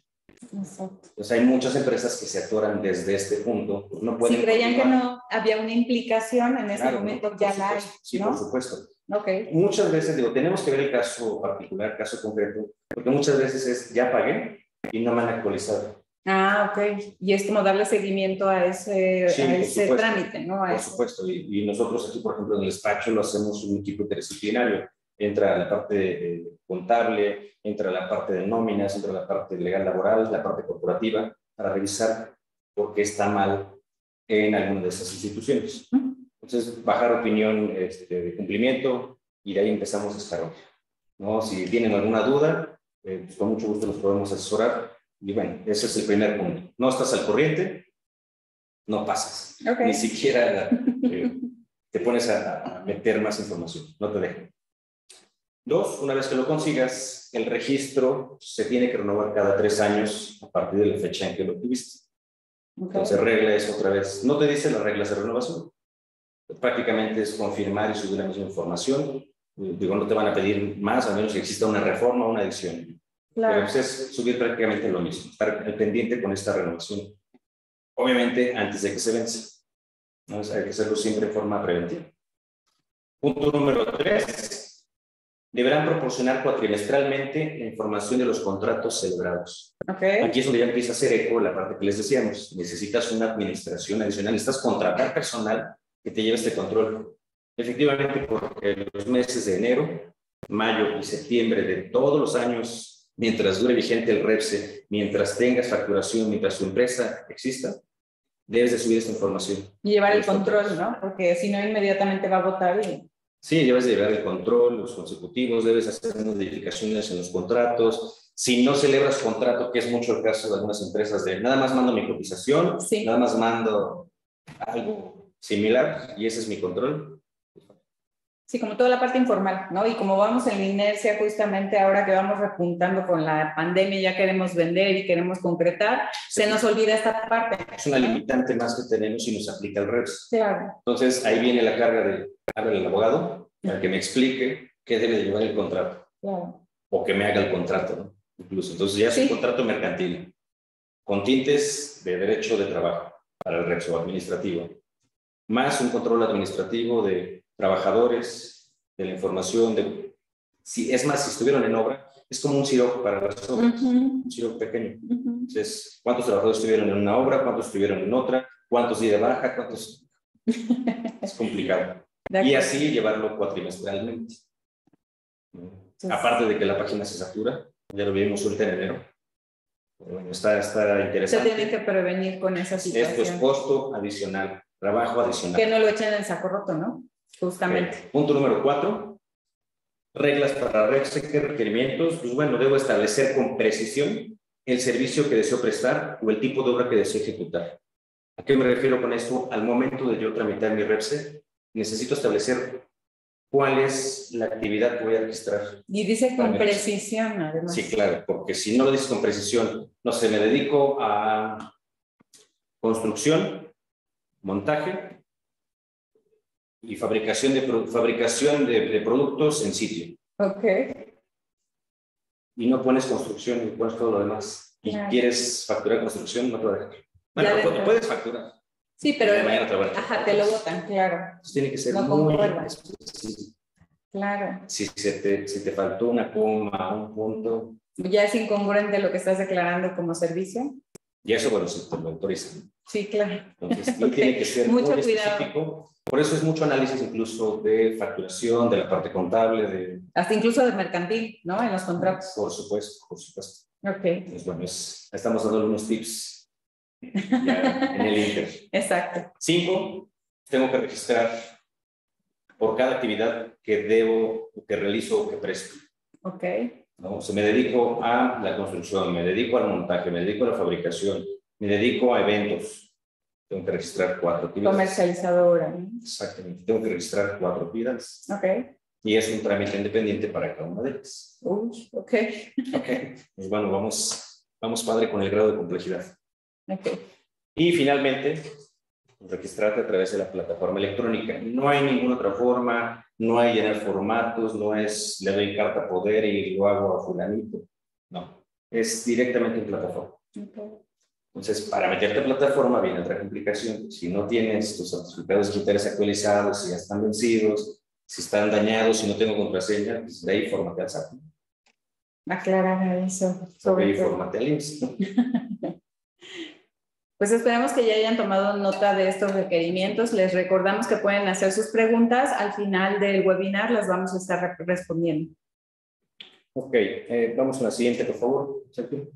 Exacto. Pues hay muchas empresas que se atoran desde este punto. Pues no pueden si creían continuar. Que no había una implicación, en ese momento no, ya la hay. Sí, ¿no? por supuesto. Okay. Muchas veces, digo, tenemos que ver el caso particular, caso concreto, porque muchas veces es, ya pagué y no me han actualizado. Ah, ok. Y es como darle seguimiento a ese, sí, a ese trámite, ¿no? Por supuesto. Y nosotros aquí, por ejemplo, en el despacho lo hacemos un equipo interdisciplinario. Entra la parte contable, entra la parte de nóminas, entra la parte legal laboral, la parte corporativa, para revisar por qué está mal en alguna de esas instituciones. Entonces, bajar opinión de cumplimiento y de ahí empezamos a escalar, ¿no? Si tienen alguna duda, pues con mucho gusto los podemos asesorar. Y bueno, ese es el primer punto. No estás al corriente, no pasas. Okay. Ni siquiera te pones a meter más información, no te dejan. 2, una vez que lo consigas, el registro se tiene que renovar cada 3 años a partir de la fecha en que lo tuviste. Okay. Entonces, regla es otra vez, no te dice las reglas de renovación. Prácticamente es confirmar y subir la misma información. Digo, no te van a pedir más, a menos que exista una reforma o una adición. Claro. Pero pues es subir prácticamente lo mismo, estar al pendiente con esta renovación. Obviamente, antes de que se vence. ¿No? O sea, hay que hacerlo siempre en forma preventiva. Punto número 3. Deberán proporcionar cuatrimestralmente la información de los contratos celebrados. Okay. Aquí es donde ya empieza a hacer eco la parte que les decíamos. Necesitas una administración adicional, necesitas contratar personal que te lleve este control. Efectivamente, porque los meses de enero, mayo y septiembre de todos los años, mientras dure vigente el REPS, mientras tengas facturación, mientras tu empresa exista, debes de subir esta información. Y llevar el control, ¿no? Porque si no, inmediatamente va a votar y... Sí, debes de llevar el control, los consecutivos, debes hacer modificaciones en los contratos. Si no celebras contrato, que es mucho el caso de algunas empresas, de nada más mando mi cotización, Sí. nada más mando algo similar y ese es mi control. Sí, como toda la parte informal, ¿no? Y como vamos en la inercia, justamente ahora que vamos repuntando con la pandemia, ya queremos vender y queremos concretar, Sí. se nos olvida esta parte. Es una limitante más que tenemos y nos aplica el REPS. Claro. Entonces, ahí viene la carga de hablar al abogado para que me explique qué debe de llevar el contrato. Claro. O que me haga el contrato, ¿no? Incluso. Entonces, ya es un contrato mercantil con tintes de derecho de trabajo para el REPS o administrativo, más un control administrativo de trabajadores, de la información, si estuvieron en obra, es como un CIROC para las obras, un CIROC pequeño. Entonces, ¿cuántos trabajadores estuvieron en una obra? ¿Cuántos estuvieron en otra? ¿Cuántos días de baja? ¿Cuántos? Es complicado. Y así llevarlo cuatrimestralmente. Entonces, aparte de que la página se satura, ya lo vimos ahorita en enero. Bueno, está interesante. Se tiene que prevenir con esa situación. Esto es costo adicional, trabajo adicional. Que no lo echen en saco roto, ¿no? Justamente. Okay. Punto número 4. Reglas para requerimientos. Pues bueno, debo establecer con precisión el servicio que deseo prestar o el tipo de obra que deseo ejecutar. ¿A qué me refiero con esto? Al momento de yo tramitar mi REPSE, necesito establecer cuál es la actividad que voy a registrar. Y dice con precisión, además. Sí, claro, porque si no lo dices con precisión, no sé, me dedico a construcción, montaje y fabricación de productos en sitio. Ok. Y no pones construcción y pones todo lo demás. Y quieres facturar construcción, no te va a dejar. Bueno, puedes facturar. Sí, pero ajá, te lo botan, claro. Entonces tiene que ser no muy específico. Claro. Si te faltó una coma, un punto. Ya es incongruente lo que estás declarando como servicio. Y eso, bueno, se te lo autorizan. Sí, claro. Entonces, tiene que ser mucho muy cuidado. específico. Por eso es mucho análisis incluso de facturación, de la parte contable, hasta incluso de mercantil, ¿no? En los contratos. Por supuesto, por supuesto. Ok. Pues bueno, estamos dando algunos tips ya en el Inter. Exacto. 5, tengo que registrar por cada actividad que debo, que realizo o que presto. Ok. ¿No? O sea, me dedico a la construcción, me dedico al montaje, me dedico a la fabricación, me dedico a eventos. Tengo que registrar 4 actividades. Comercializadora. Exactamente. Tengo que registrar 4 actividades. Ok. Y es un trámite independiente para cada una de ellas. Ok. Ok. Pues bueno, vamos padre con el grado de complejidad. Ok. Y finalmente, registrarte a través de la plataforma electrónica. No hay ninguna otra forma, no hay llenar formatos, no es le doy carta poder y lo hago a fulanito. No, es directamente en plataforma. Okay. Entonces, para meterte a plataforma viene otra complicación. Si no tienes tus certificados digitales actualizados, si ya están vencidos, si están dañados, si no tengo contraseña, pues de ahí fórmate al SAT. Aclarar eso. Sobre ahí fórmate al IMSS. Pues esperemos que ya hayan tomado nota de estos requerimientos. Les recordamos que pueden hacer sus preguntas. Al final del webinar las vamos a estar respondiendo. Ok, vamos a la siguiente, por favor. Sergio.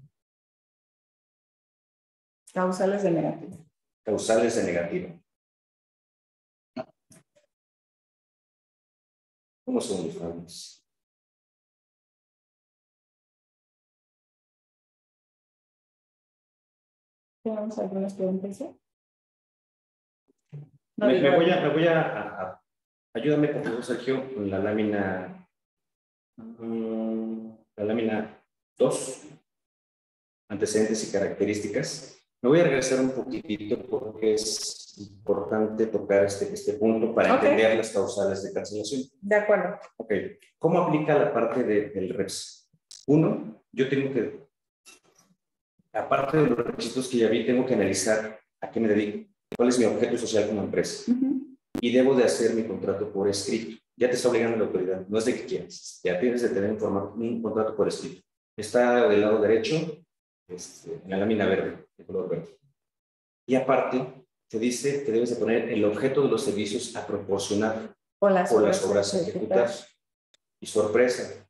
Causales de negativo. Causales de negativo. Unos segundos, vamos. ¿Tenemos algunas preguntas? No, me voy a ayúdame por favor, Sergio, con la lámina 2, antecedentes y características. Me voy a regresar un poquitito porque es importante tocar este punto para entender las causales de cancelación. De acuerdo. Ok, ¿cómo aplica la parte del REPS? 1, yo tengo que, aparte de los requisitos que ya vi, tengo que analizar a qué me dedico, cuál es mi objeto social como empresa. Y debo de hacer mi contrato por escrito. Ya te está obligando la autoridad, no es de que quieras, ya tienes de tener un contrato por escrito. Está del lado derecho, en la lámina verde, de color verde. Y aparte, te dice que debes de poner el objeto de los servicios a proporcionar o las obras a ejecutar. Y sorpresa,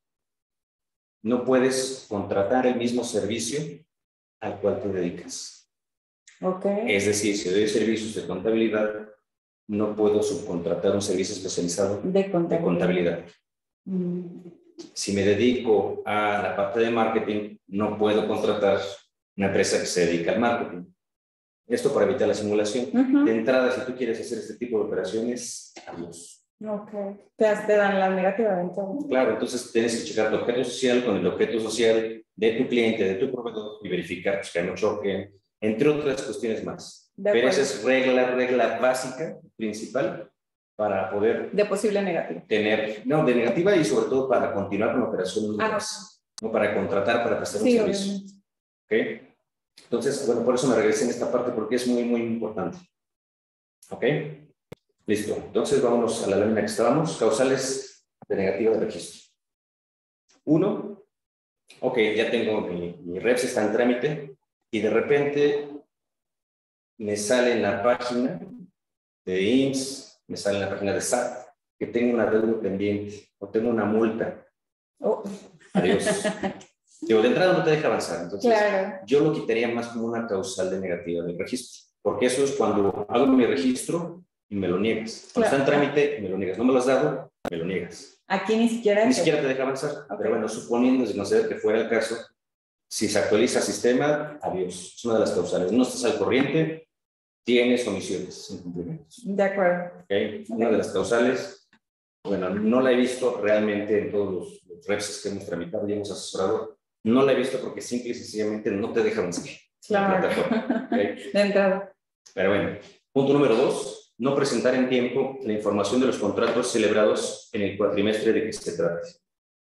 no puedes contratar el mismo servicio al cual te dedicas. Okay. Es decir, si doy servicios de contabilidad, no puedo subcontratar un servicio especializado De contabilidad. Si me dedico a la parte de marketing, no puedo contratar una empresa que se dedica al marketing. Esto para evitar la simulación. De entrada, si tú quieres hacer este tipo de operaciones, adiós. Ok. Te dan la negativa entonces. Claro, entonces tienes que checar tu objeto social con el objeto social de tu cliente, de tu proveedor y verificar pues, que no choque, entre otras cuestiones más. Pero esa es regla básica, principal, para poder... De posible negativa. Tener, no, de negativa y sobre todo para continuar con la operación. No para contratar, para prestar un servicio. ¿Ok? Entonces, bueno, por eso me regresé en esta parte porque es muy, muy importante. ¿Ok? Listo. Entonces, vámonos a la lámina que estábamos. Causales de negativa de registro. 1. Ok, ya tengo mi REPS, está en trámite y de repente me sale en la página de IMSS, me sale en la página de SAT que tengo una deuda pendiente o tengo una multa. Adiós. Digo, de entrada no te deja avanzar. Entonces, yo lo quitaría más como una causal de negativa del registro. Porque eso es cuando hago mi registro y me lo niegas. Cuando está en trámite, me lo niegas. No me lo has dado, me lo niegas. Aquí ni siquiera te deja avanzar. Pero bueno, suponiendo, de considerar que fuera el caso, si se actualiza el sistema, adiós. Es una de las causales. No estás al corriente, tienes omisiones, incumplimientos. De acuerdo. ¿Okay? Una de las causales, bueno, no la he visto realmente en todos los REPS que hemos tramitado y hemos asesorado. No la he visto porque simple y sencillamente no te deja avanzar. Claro. ¿Okay? De entrada. Pero bueno, punto número 2, no presentar en tiempo la información de los contratos celebrados en el cuatrimestre de que se trate.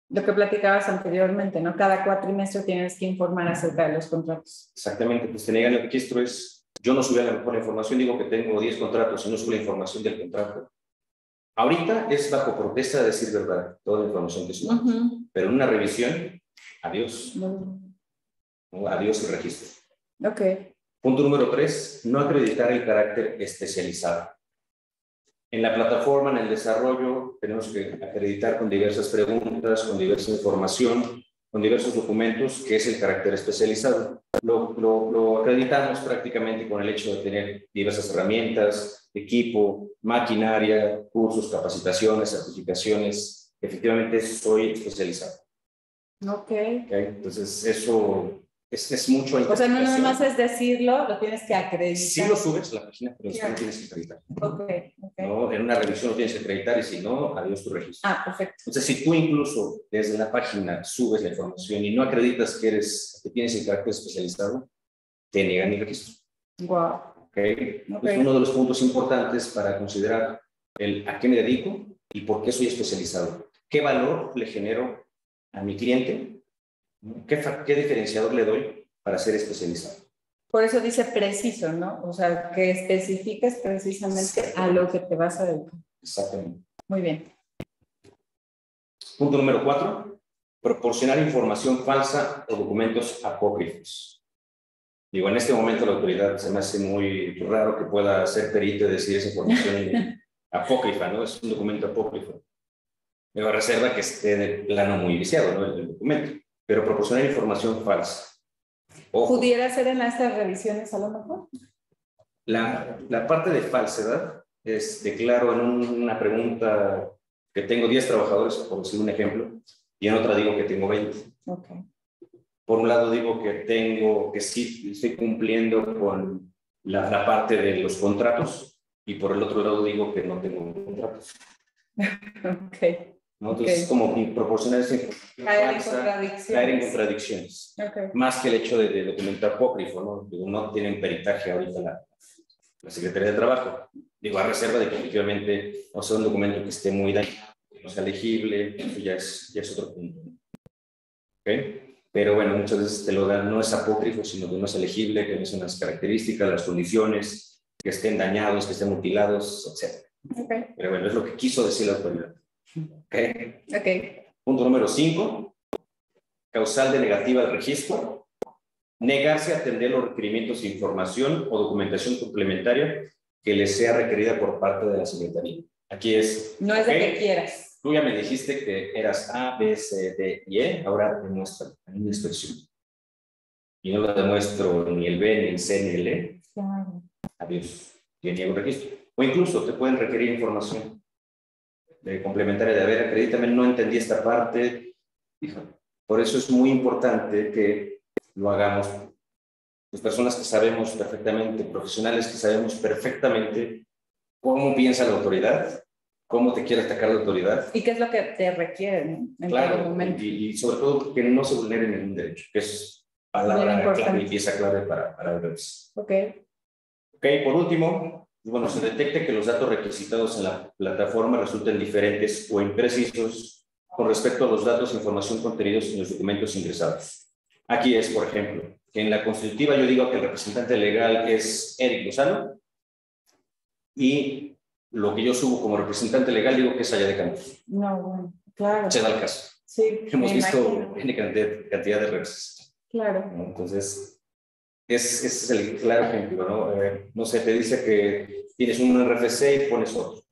Lo que platicabas anteriormente, ¿no? Cada cuatrimestre tienes que informar acerca de los contratos. Exactamente, pues te niegan el registro es, yo no subí la información, digo que tengo 10 contratos y no subo la información del contrato. Ahorita es bajo protesta de decir verdad, toda la información que subo. Pero en una revisión, adiós. Adiós el registro. Ok. Punto número 3, no acreditar el carácter especializado. En la plataforma, en el desarrollo, tenemos que acreditar con diversas preguntas, con diversa información, con diversos documentos, que es el carácter especializado. Lo acreditamos prácticamente con el hecho de tener diversas herramientas, equipo, maquinaria, cursos, capacitaciones, certificaciones. Efectivamente, soy especializado. Ok. Entonces, eso es mucho. O sea, no nada más es decirlo, lo tienes que acreditar. Sí lo subes a la página, pero sí lo tienes que acreditar. Okay. ¿No? En una revisión lo tienes que acreditar y si no, adiós tu registro. Perfecto. Entonces, si tú incluso desde la página subes la información y no acreditas que tienes el carácter especializado, te niegan el registro. Wow. Es uno de los puntos importantes para considerar a qué me dedico y por qué soy especializado. ¿Qué valor le genero a mi cliente? ¿Qué diferenciador le doy para ser especializado? Por eso dice preciso, ¿no? O sea, que especifiques precisamente a lo que te vas a dedicar. Exactamente. Muy bien. Punto número 4. Proporcionar información falsa o documentos apócrifos. Digo, en este momento la autoridad se me hace muy raro que pueda ser perito y decir esa información apócrifa, ¿no? Es un documento apócrifo. Me reserva que esté de plano muy viciado, ¿no? El documento. Pero proporcionar información falsa. Ojo. ¿Pudiera ser en estas revisiones a lo mejor? La parte de falsedad es, declaro en una pregunta que tengo 10 trabajadores, por decir un ejemplo, y en otra digo que tengo 20. Okay. Por un lado digo que sí estoy cumpliendo con la parte de los contratos, y por el otro lado digo que no tengo contratos. Ok. ¿No? Entonces, es como proporcionar esa información caer en contradicciones. Okay. Más que el hecho de documentar apócrifo, ¿no? Digo, no tienen peritaje ahorita la Secretaría de Trabajo. Digo, a reserva de que efectivamente no sea un documento que esté muy dañado, que no sea legible, eso ya es otro punto. ¿Okay? Pero bueno, muchas veces te lo dan, no es apócrifo, sino que no es elegible, que no son las características, las condiciones, que estén dañados, que estén mutilados, etc. Okay. Pero bueno, es lo que quiso decir la autoridad. Okay. Punto número 5. Causal de negativa al registro. Negarse a atender los requerimientos de información o documentación complementaria que les sea requerida por parte de la Secretaría. Aquí es... No es de que quieras. Tú ya me dijiste que eras A, B, C, D y E, ahora demuestra en una inspección. Y no lo demuestro ni el B, ni el C, ni el E. Claro. Adiós. Yo niego el registro. O incluso te pueden requerir información complementaria de, a ver, acredítame, no entendí esta parte. Por eso es muy importante que lo hagamos. Las personas que sabemos perfectamente, profesionales que sabemos perfectamente cómo piensa la autoridad, cómo te quiere atacar la autoridad. ¿Y qué es lo que te requiere, ¿no? En claro, todo momento. Y sobre todo que no se vulnere ningún derecho, que es palabra clave y pieza clave para el redes. Ok, por último, bueno, se detecta que los datos requisitados en la plataforma resulten diferentes o imprecisos con respecto a los datos e información contenidos en los documentos ingresados. Aquí es, por ejemplo, que en la constitutiva yo digo que el representante legal es Eric Lozano y lo que yo subo como representante legal digo que es Allá de Campos. No, bueno, claro. Se da el caso. Sí, hemos visto cantidad de redes. Claro. ¿No? Entonces, ese es el claro ejemplo, ¿no? No sé, te dice que tienes un RFC y pones otro.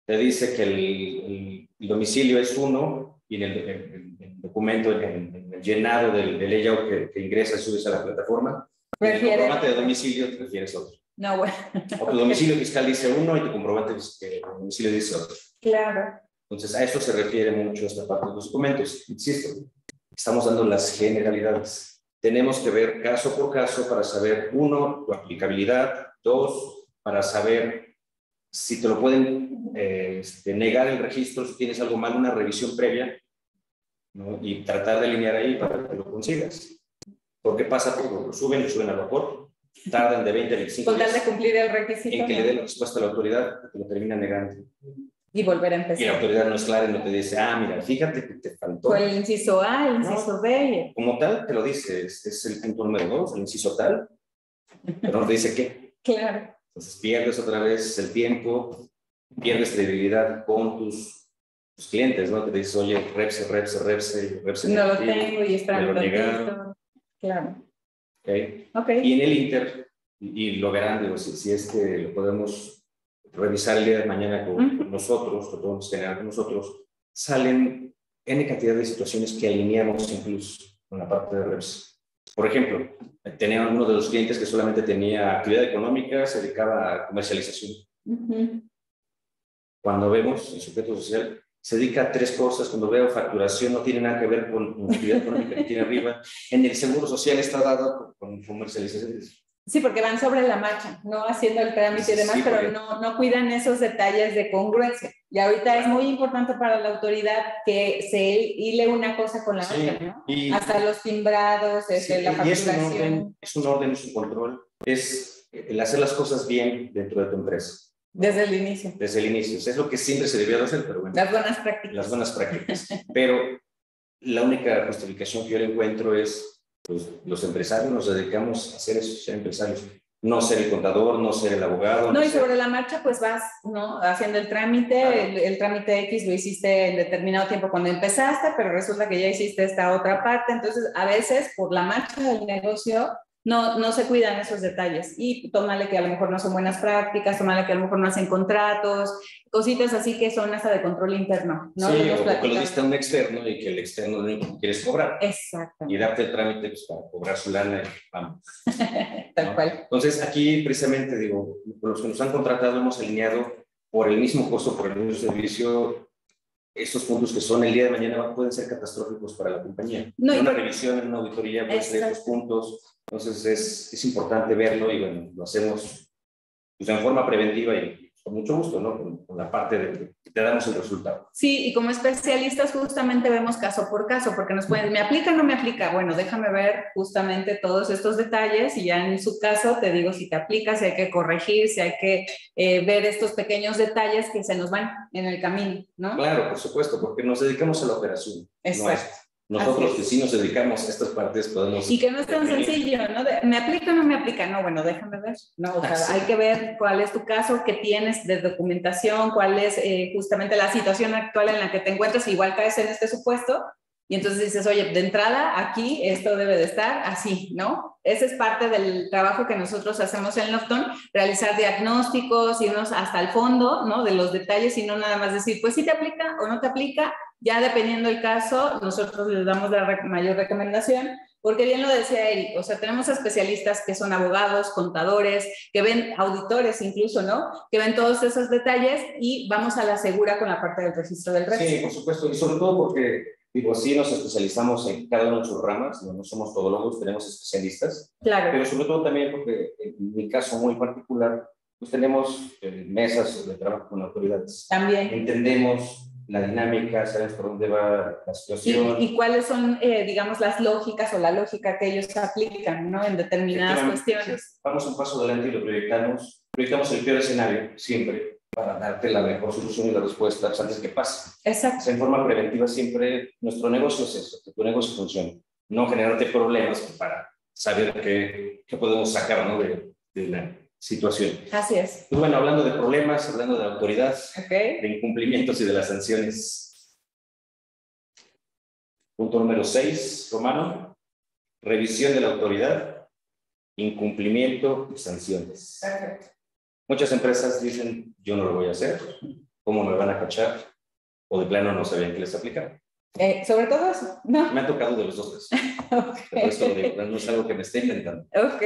Te dice que el domicilio es uno y en el documento, en el llenado del layout que ingresas y subes a la plataforma, el comprobante de domicilio te refieres a otro. No, bueno. O tu domicilio fiscal dice uno y tu comprobante de domicilio dice otro. Claro. Entonces, a eso se refiere mucho esta parte de los documentos. Insisto, estamos dando las generalidades. Tenemos que ver caso por caso para saber, uno, tu aplicabilidad, dos, para saber si te lo pueden negar el registro, si tienes algo mal, una revisión previa, ¿no? Y tratar de alinear ahí para que lo consigas. Porque pasa todo, lo suben a vapor, tardan de 20 a 25 días. Con tal de cumplir el requisito. En que le dé la respuesta a la autoridad, que lo termina negando. Y volver a empezar. Y la autoridad no es clara y no te dice, mira, fíjate que te faltó. Fue el inciso A, el inciso B. Como tal, te lo dice, es el punto número 2, el inciso tal, pero no te dice qué. Claro. Entonces pierdes otra vez el tiempo, pierdes credibilidad con tus clientes, ¿no? Te dices, oye, repse. No lo tengo y espera un ratito. Claro. Okay. Y en el Inter, y lo verán, digo, si es que lo podemos revisar el día de mañana con nosotros, lo podemos generar con nosotros, salen N cantidad de situaciones que alineamos incluso con la parte de reps. Por ejemplo, tenía uno de los clientes que solamente tenía actividad económica, se dedicaba a comercialización. Cuando vemos el sujeto social, se dedica a 3 cosas. Cuando veo facturación, no tiene nada que ver con la actividad económica que tiene arriba. En el seguro social está dado con comercialización. Sí, porque van sobre la marcha, no haciendo el trámite y demás, sí, pero no cuidan esos detalles de congruencia. Y ahorita es muy importante para la autoridad que se hile una cosa con la otra, ¿no? Hasta los timbrados, la facturación. Es un orden, es un control, es el hacer las cosas bien dentro de tu empresa. Desde el inicio. Desde el inicio. Es lo que siempre se debió de hacer, pero bueno. Las buenas prácticas. Las buenas prácticas. Pero la única justificación que yo le encuentro es pues, los empresarios nos dedicamos a ser eso, ser empresarios, no ser el contador, no ser el abogado. No, y sobre la marcha pues vas, ¿no? Haciendo el trámite, claro. el trámite X lo hiciste en determinado tiempo cuando empezaste, pero resulta que ya hiciste esta otra parte, entonces a veces por la marcha del negocio no se cuidan esos detalles y tómale que a lo mejor no son buenas prácticas, tómale que a lo mejor no hacen contratos, cositas así que son hasta de control interno, ¿no? Sí, o que lo diste a un externo y que el externo lo único que quiere es cobrar. Exacto. Y darte el trámite pues, para cobrar su lana y vamos. Tal ¿no? cual. Entonces aquí precisamente digo, los que nos han contratado hemos alineado por el mismo costo, por el mismo servicio, estos puntos que son el día de mañana pueden ser catastróficos para la compañía. No, en una revisión, en una auditoría pueden ser estos puntos. Entonces es importante verlo y bueno, lo hacemos pues, en forma preventiva y con mucho gusto, ¿no? Con la parte de que te damos el resultado. Sí, y como especialistas justamente vemos caso por caso, porque nos pueden, ¿me aplica o no me aplica? Bueno, déjame ver justamente todos estos detalles y ya en su caso te digo si te aplica, si hay que corregir, si hay que ver estos pequeños detalles que se nos van en el camino, ¿no? Claro, por supuesto, porque nos dedicamos a la operación. Exacto. No a esto. Nosotros que sí nos dedicamos a estas partes podemos... Y que no es tan sencillo, ¿no? ¿Me aplica o no me aplica? No, bueno, déjame ver, ¿no? O sea, hay que ver cuál es tu caso, qué tienes de documentación, cuál es justamente la situación actual en la que te encuentras, igual caes en este supuesto, y entonces dices, oye, de entrada aquí esto debe de estar así, ¿no? Ese es parte del trabajo que nosotros hacemos en Lofton, realizar diagnósticos, irnos hasta el fondo, ¿no? De los detalles y no nada más decir, pues sí te aplica o no te aplica. Ya dependiendo del caso, nosotros les damos la mayor recomendación porque bien lo decía Eric, o sea, tenemos especialistas que son abogados, contadores, que ven auditores incluso, ¿no? Que ven todos esos detalles y vamos a la segura con la parte del registro del REPS. Sí, por supuesto, y sobre todo porque, digo, sí nos especializamos en cada una de sus ramas, no somos todólogos, tenemos especialistas. Claro. Pero sobre todo también porque en mi caso muy particular, pues tenemos mesas de trabajo con autoridades. También. Entendemos la dinámica, sabes por dónde va la situación. Y cuáles son, digamos, las lógicas o la lógica que ellos aplican, ¿no? En determinadas cuestiones. Vamos un paso adelante y lo proyectamos. Proyectamos el peor escenario siempre para darte la mejor solución y la respuesta pues, antes que pase. Exacto. O sea, en forma preventiva siempre nuestro negocio es eso, que tu negocio funcione. No generarte problemas para saber qué podemos sacar, ¿no? de la situación. Así es. Pues bueno, hablando de problemas, hablando de autoridad, okay, de incumplimientos y de las sanciones. Punto número 6, Romano. Revisión de la autoridad, incumplimiento y sanciones. Perfecto. Muchas empresas dicen, yo no lo voy a hacer, ¿cómo me van a cachar? O de plano no sabían qué les aplicar. Sobre todo eso, ¿no? Me ha tocado de los dos casos. Okay. Por eso no es algo que me esté inventando. Ok,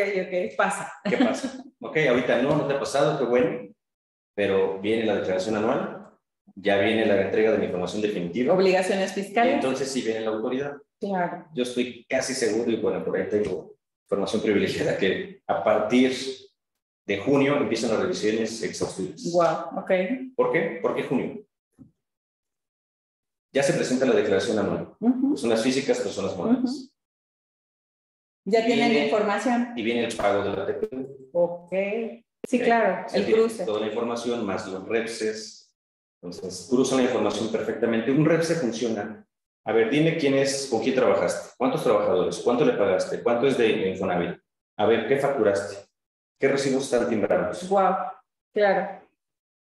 pasa. ¿Qué pasa? Ok, ahorita no te ha pasado, qué bueno, pero viene la declaración anual, ya viene la entrega de la información definitiva. Obligaciones fiscales. Y entonces sí viene la autoridad. Claro. Yo estoy casi seguro, y bueno, por ahí tengo información privilegiada, que a partir de junio empiezan las revisiones exhaustivas. Wow, ok. ¿Por qué? ¿Por qué junio? Ya se presenta la declaración anual. Personas físicas, personas morales. Ya tienen información. Y viene el pago de la TPU. Ok. Sí, claro, el cruce. Toda la información más los REPSes. Entonces, cruzan la información perfectamente. Un REPSe funciona. A ver, dime con quién trabajaste, cuántos trabajadores, cuánto le pagaste, cuánto es de Infonavit. A ver, ¿qué facturaste? ¿Qué recibos están timbrados? Wow, claro.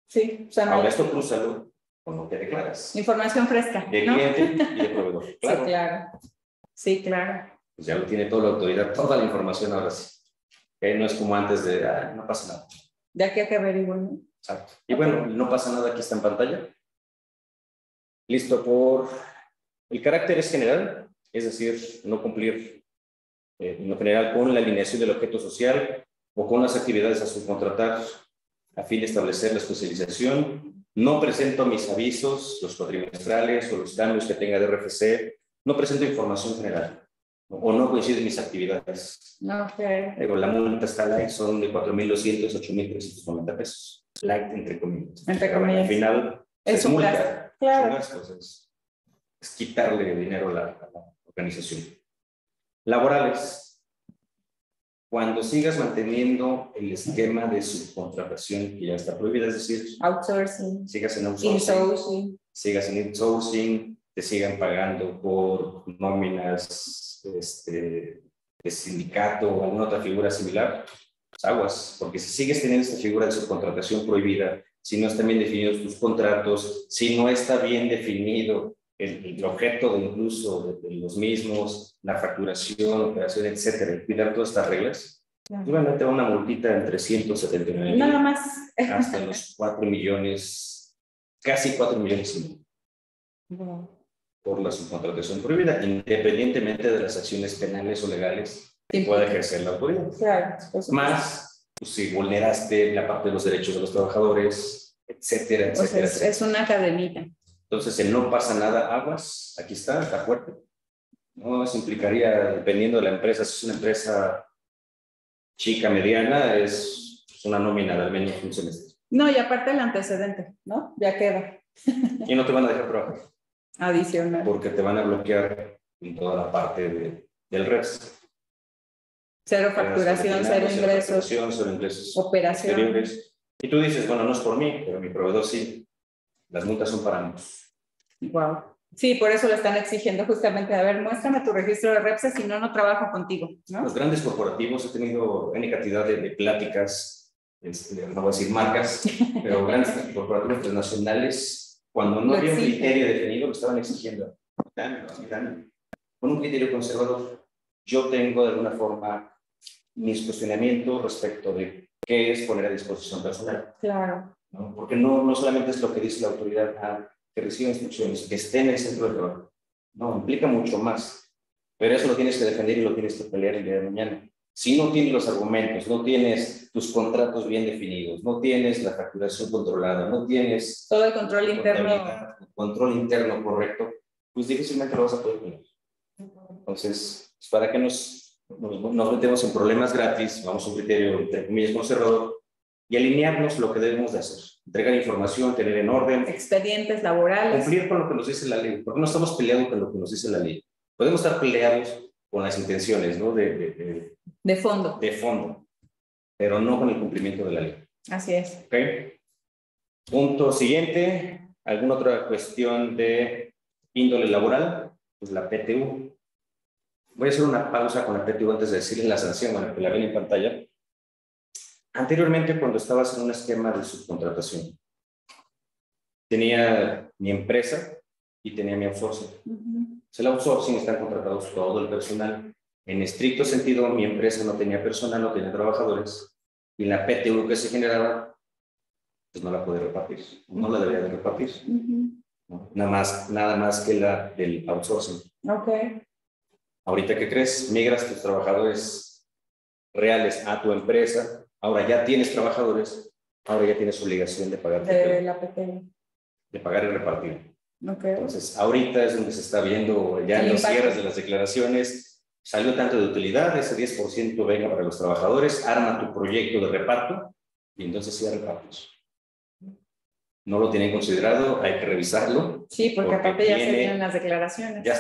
Sí. O sea, ahora esto crúzalo con lo que declaras. Información fresca. De cliente y de proveedor. Claro. Sí, claro. Sí, claro. Pues ya lo tiene toda la autoridad, toda la información ahora sí. No es como antes de, no pasa nada. De aquí a que averiguar, ¿no? Exacto. Y bueno, no pasa nada, aquí está en pantalla. Listo por... El carácter es general, es decir, no cumplir en lo general con la alineación del objeto social o con las actividades a subcontratar a fin de establecer la especialización. No presento mis avisos, los cuatrimestrales o los cambios que tenga de RFC. No presento información general o no coinciden mis actividades. Okay. Digo, la multa está light, son de 4,200 a 8,390 pesos. Light, entre comillas. Entre comillas. Al final, es un multa. Claro. Son cosas. Es quitarle dinero a la organización. Laborales. Cuando sigas manteniendo el esquema de subcontratación que ya está prohibida, es decir, outsourcing, sigas en outsourcing, sigas en insourcing, te sigan pagando por nóminas de sindicato o alguna otra figura similar, pues aguas, porque si sigues teniendo esta figura de subcontratación prohibida, si no están bien definidos tus contratos, si no está bien definido el objeto de incluso de los mismos, la facturación, operación, etcétera, y cuidar todas estas reglas, bueno, te da una multita entre 179,000 nada más hasta los 4 millones, casi 4 millones y medio por la subcontratación prohibida, independientemente de las acciones penales o legales que pueda ejercer la autoridad. Claro, más pues, si vulneraste la parte de los derechos de los trabajadores, etcétera, etcétera. O sea, es una cadenita. Entonces, el no pasa nada, aguas, aquí está fuerte. No, eso implicaría, dependiendo de la empresa, si es una empresa chica, mediana, es una nómina de al menos un semestre. No, y aparte el antecedente, ¿no? Ya queda. Y no te van a dejar trabajar. Adicional. Porque te van a bloquear en toda la parte del REPS. Cero facturación, cero ingresos. Cero ingresos. Operación. Exteriores. Y tú dices, bueno, no es por mí, pero mi proveedor sí. Las multas son para ambos. Wow. Sí, por eso lo están exigiendo justamente. A ver, muéstrame tu registro de REPS, si no, no trabajo contigo, ¿no? Los grandes corporativos, he tenido N cantidad de pláticas, no voy a decir marcas, pero grandes corporativos internacionales, cuando no había un criterio definido, lo estaban exigiendo. Dame. Con un criterio conservador, yo tengo de alguna forma mis cuestionamientos respecto de qué es poner a disposición personal. Claro. ¿No? Porque no solamente es lo que dice la autoridad que reciba instrucciones, que esté en el centro de trabajo. No, implica mucho más. Pero eso lo tienes que defender y lo tienes que pelear el día de mañana. Si no tienes los argumentos, no tienes tus contratos bien definidos, no tienes la facturación controlada, no tienes todo el control interno, control interno correcto, pues difícilmente lo vas a poder tener. Entonces, ¿para qué nos metemos en problemas gratis? Vamos a un criterio, entre comillas, conservador y alinearnos lo que debemos de hacer. Entregar información, tener en orden. Expedientes laborales. Cumplir con lo que nos dice la ley. Porque no estamos peleados con lo que nos dice la ley. Podemos estar peleados con las intenciones, ¿no? De fondo. De fondo, pero no con el cumplimiento de la ley. Así es. ¿Ok? Punto siguiente. ¿Alguna otra cuestión de índole laboral? Pues la PTU. Voy a hacer una pausa con la PTU antes de decirles la sanción, bueno, que la ven en pantalla. Anteriormente, cuando estabas en un esquema de subcontratación, tenía mi empresa y tenía mi outsourcing. El outsourcing están contratados todo el personal. En estricto sentido, mi empresa no tenía personal, no tenía trabajadores, y la PTU que se generaba, pues no la podía repartir, no la debería de repartir. ¿No? Nada más que la del outsourcing. Okay. Ahorita, ¿qué crees? Migras tus trabajadores reales a tu empresa, ahora ya tienes trabajadores, ahora ya tienes obligación de pagar de la PTU. De pagar y repartir. Okay. Entonces, ahorita es donde se está viendo ya en los cierres de las declaraciones, salió tanto de utilidad, ese 10% venga para los trabajadores, arma tu proyecto de reparto y entonces sí repartos. No lo tienen considerado, hay que revisarlo. Sí, porque aparte ya se vienen las declaraciones. Ya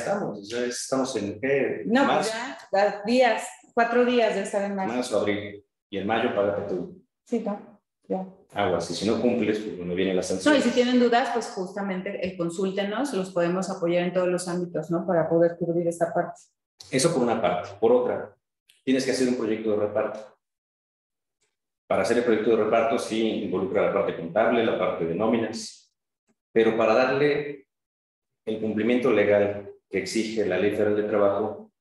estamos en ¿qué? No, pues ya, días, 4 días de estar en marzo. Marzo, abril, y en mayo págate tú. Sí, no, ya. Aguas, y si no cumples, pues no viene la sanción. No, y si tienen dudas, pues justamente consúltenos, los podemos apoyar en todos los ámbitos, ¿no? Para poder cubrir esta parte. Eso por una parte. Por otra, tienes que hacer un proyecto de reparto. Para hacer el proyecto de reparto sí involucra la parte contable, la parte de nóminas, pero para darle el cumplimiento legal que exige la Ley Federal de Trabajo,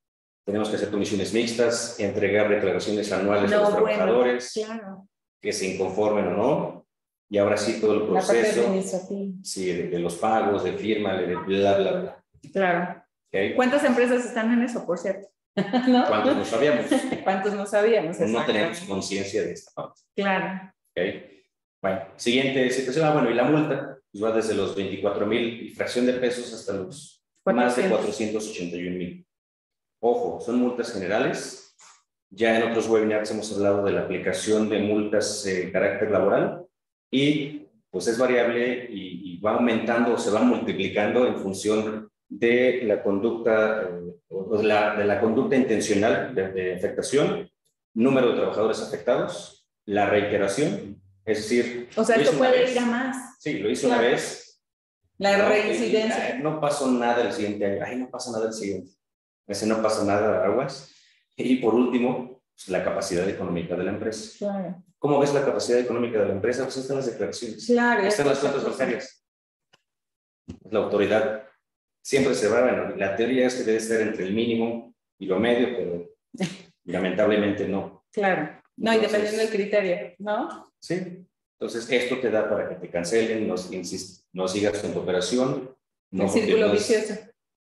tenemos que hacer comisiones mixtas, entregar declaraciones anuales a los trabajadores, claro, que se inconformen o no, y ahora sí todo el proceso, la parte administrativa. Sí, de los pagos, de firma, de bla, bla, bla. Claro. ¿Okay? ¿Cuántas empresas están en eso, por cierto? ¿No? ¿Cuántos no sabíamos? ¿Cuántos no sabíamos? No tenemos conciencia de esta parte. Claro. ¿Okay? Bueno, siguiente situación. Bueno, y la multa pues va desde los 24,000 y fracción de pesos hasta los 400. Más de 481,000. Ojo, son multas generales. Ya en otros webinars hemos hablado de la aplicación de multas de carácter laboral y pues es variable y va aumentando o se va multiplicando en función de la conducta de la conducta intencional de afectación, número de trabajadores afectados, la reiteración, es decir... O sea, esto puede ir a más. Sí, lo hice una vez. La reincidencia. No pasó nada el siguiente año. Ay, no pasa nada el siguiente. Ese no pasa nada, aguas. Y por último, pues, la capacidad económica de la empresa. Claro. ¿Cómo ves la capacidad económica de la empresa? Pues están las declaraciones. Claro. Están las cuentas bancarias. La autoridad siempre se va, bueno, la teoría es que debe estar entre el mínimo y lo medio, pero lamentablemente no. Claro. No, y dependiendo del criterio, ¿no? Sí. Entonces, esto te da para que te cancelen, no sigas con tu operación. No, el círculo vicioso.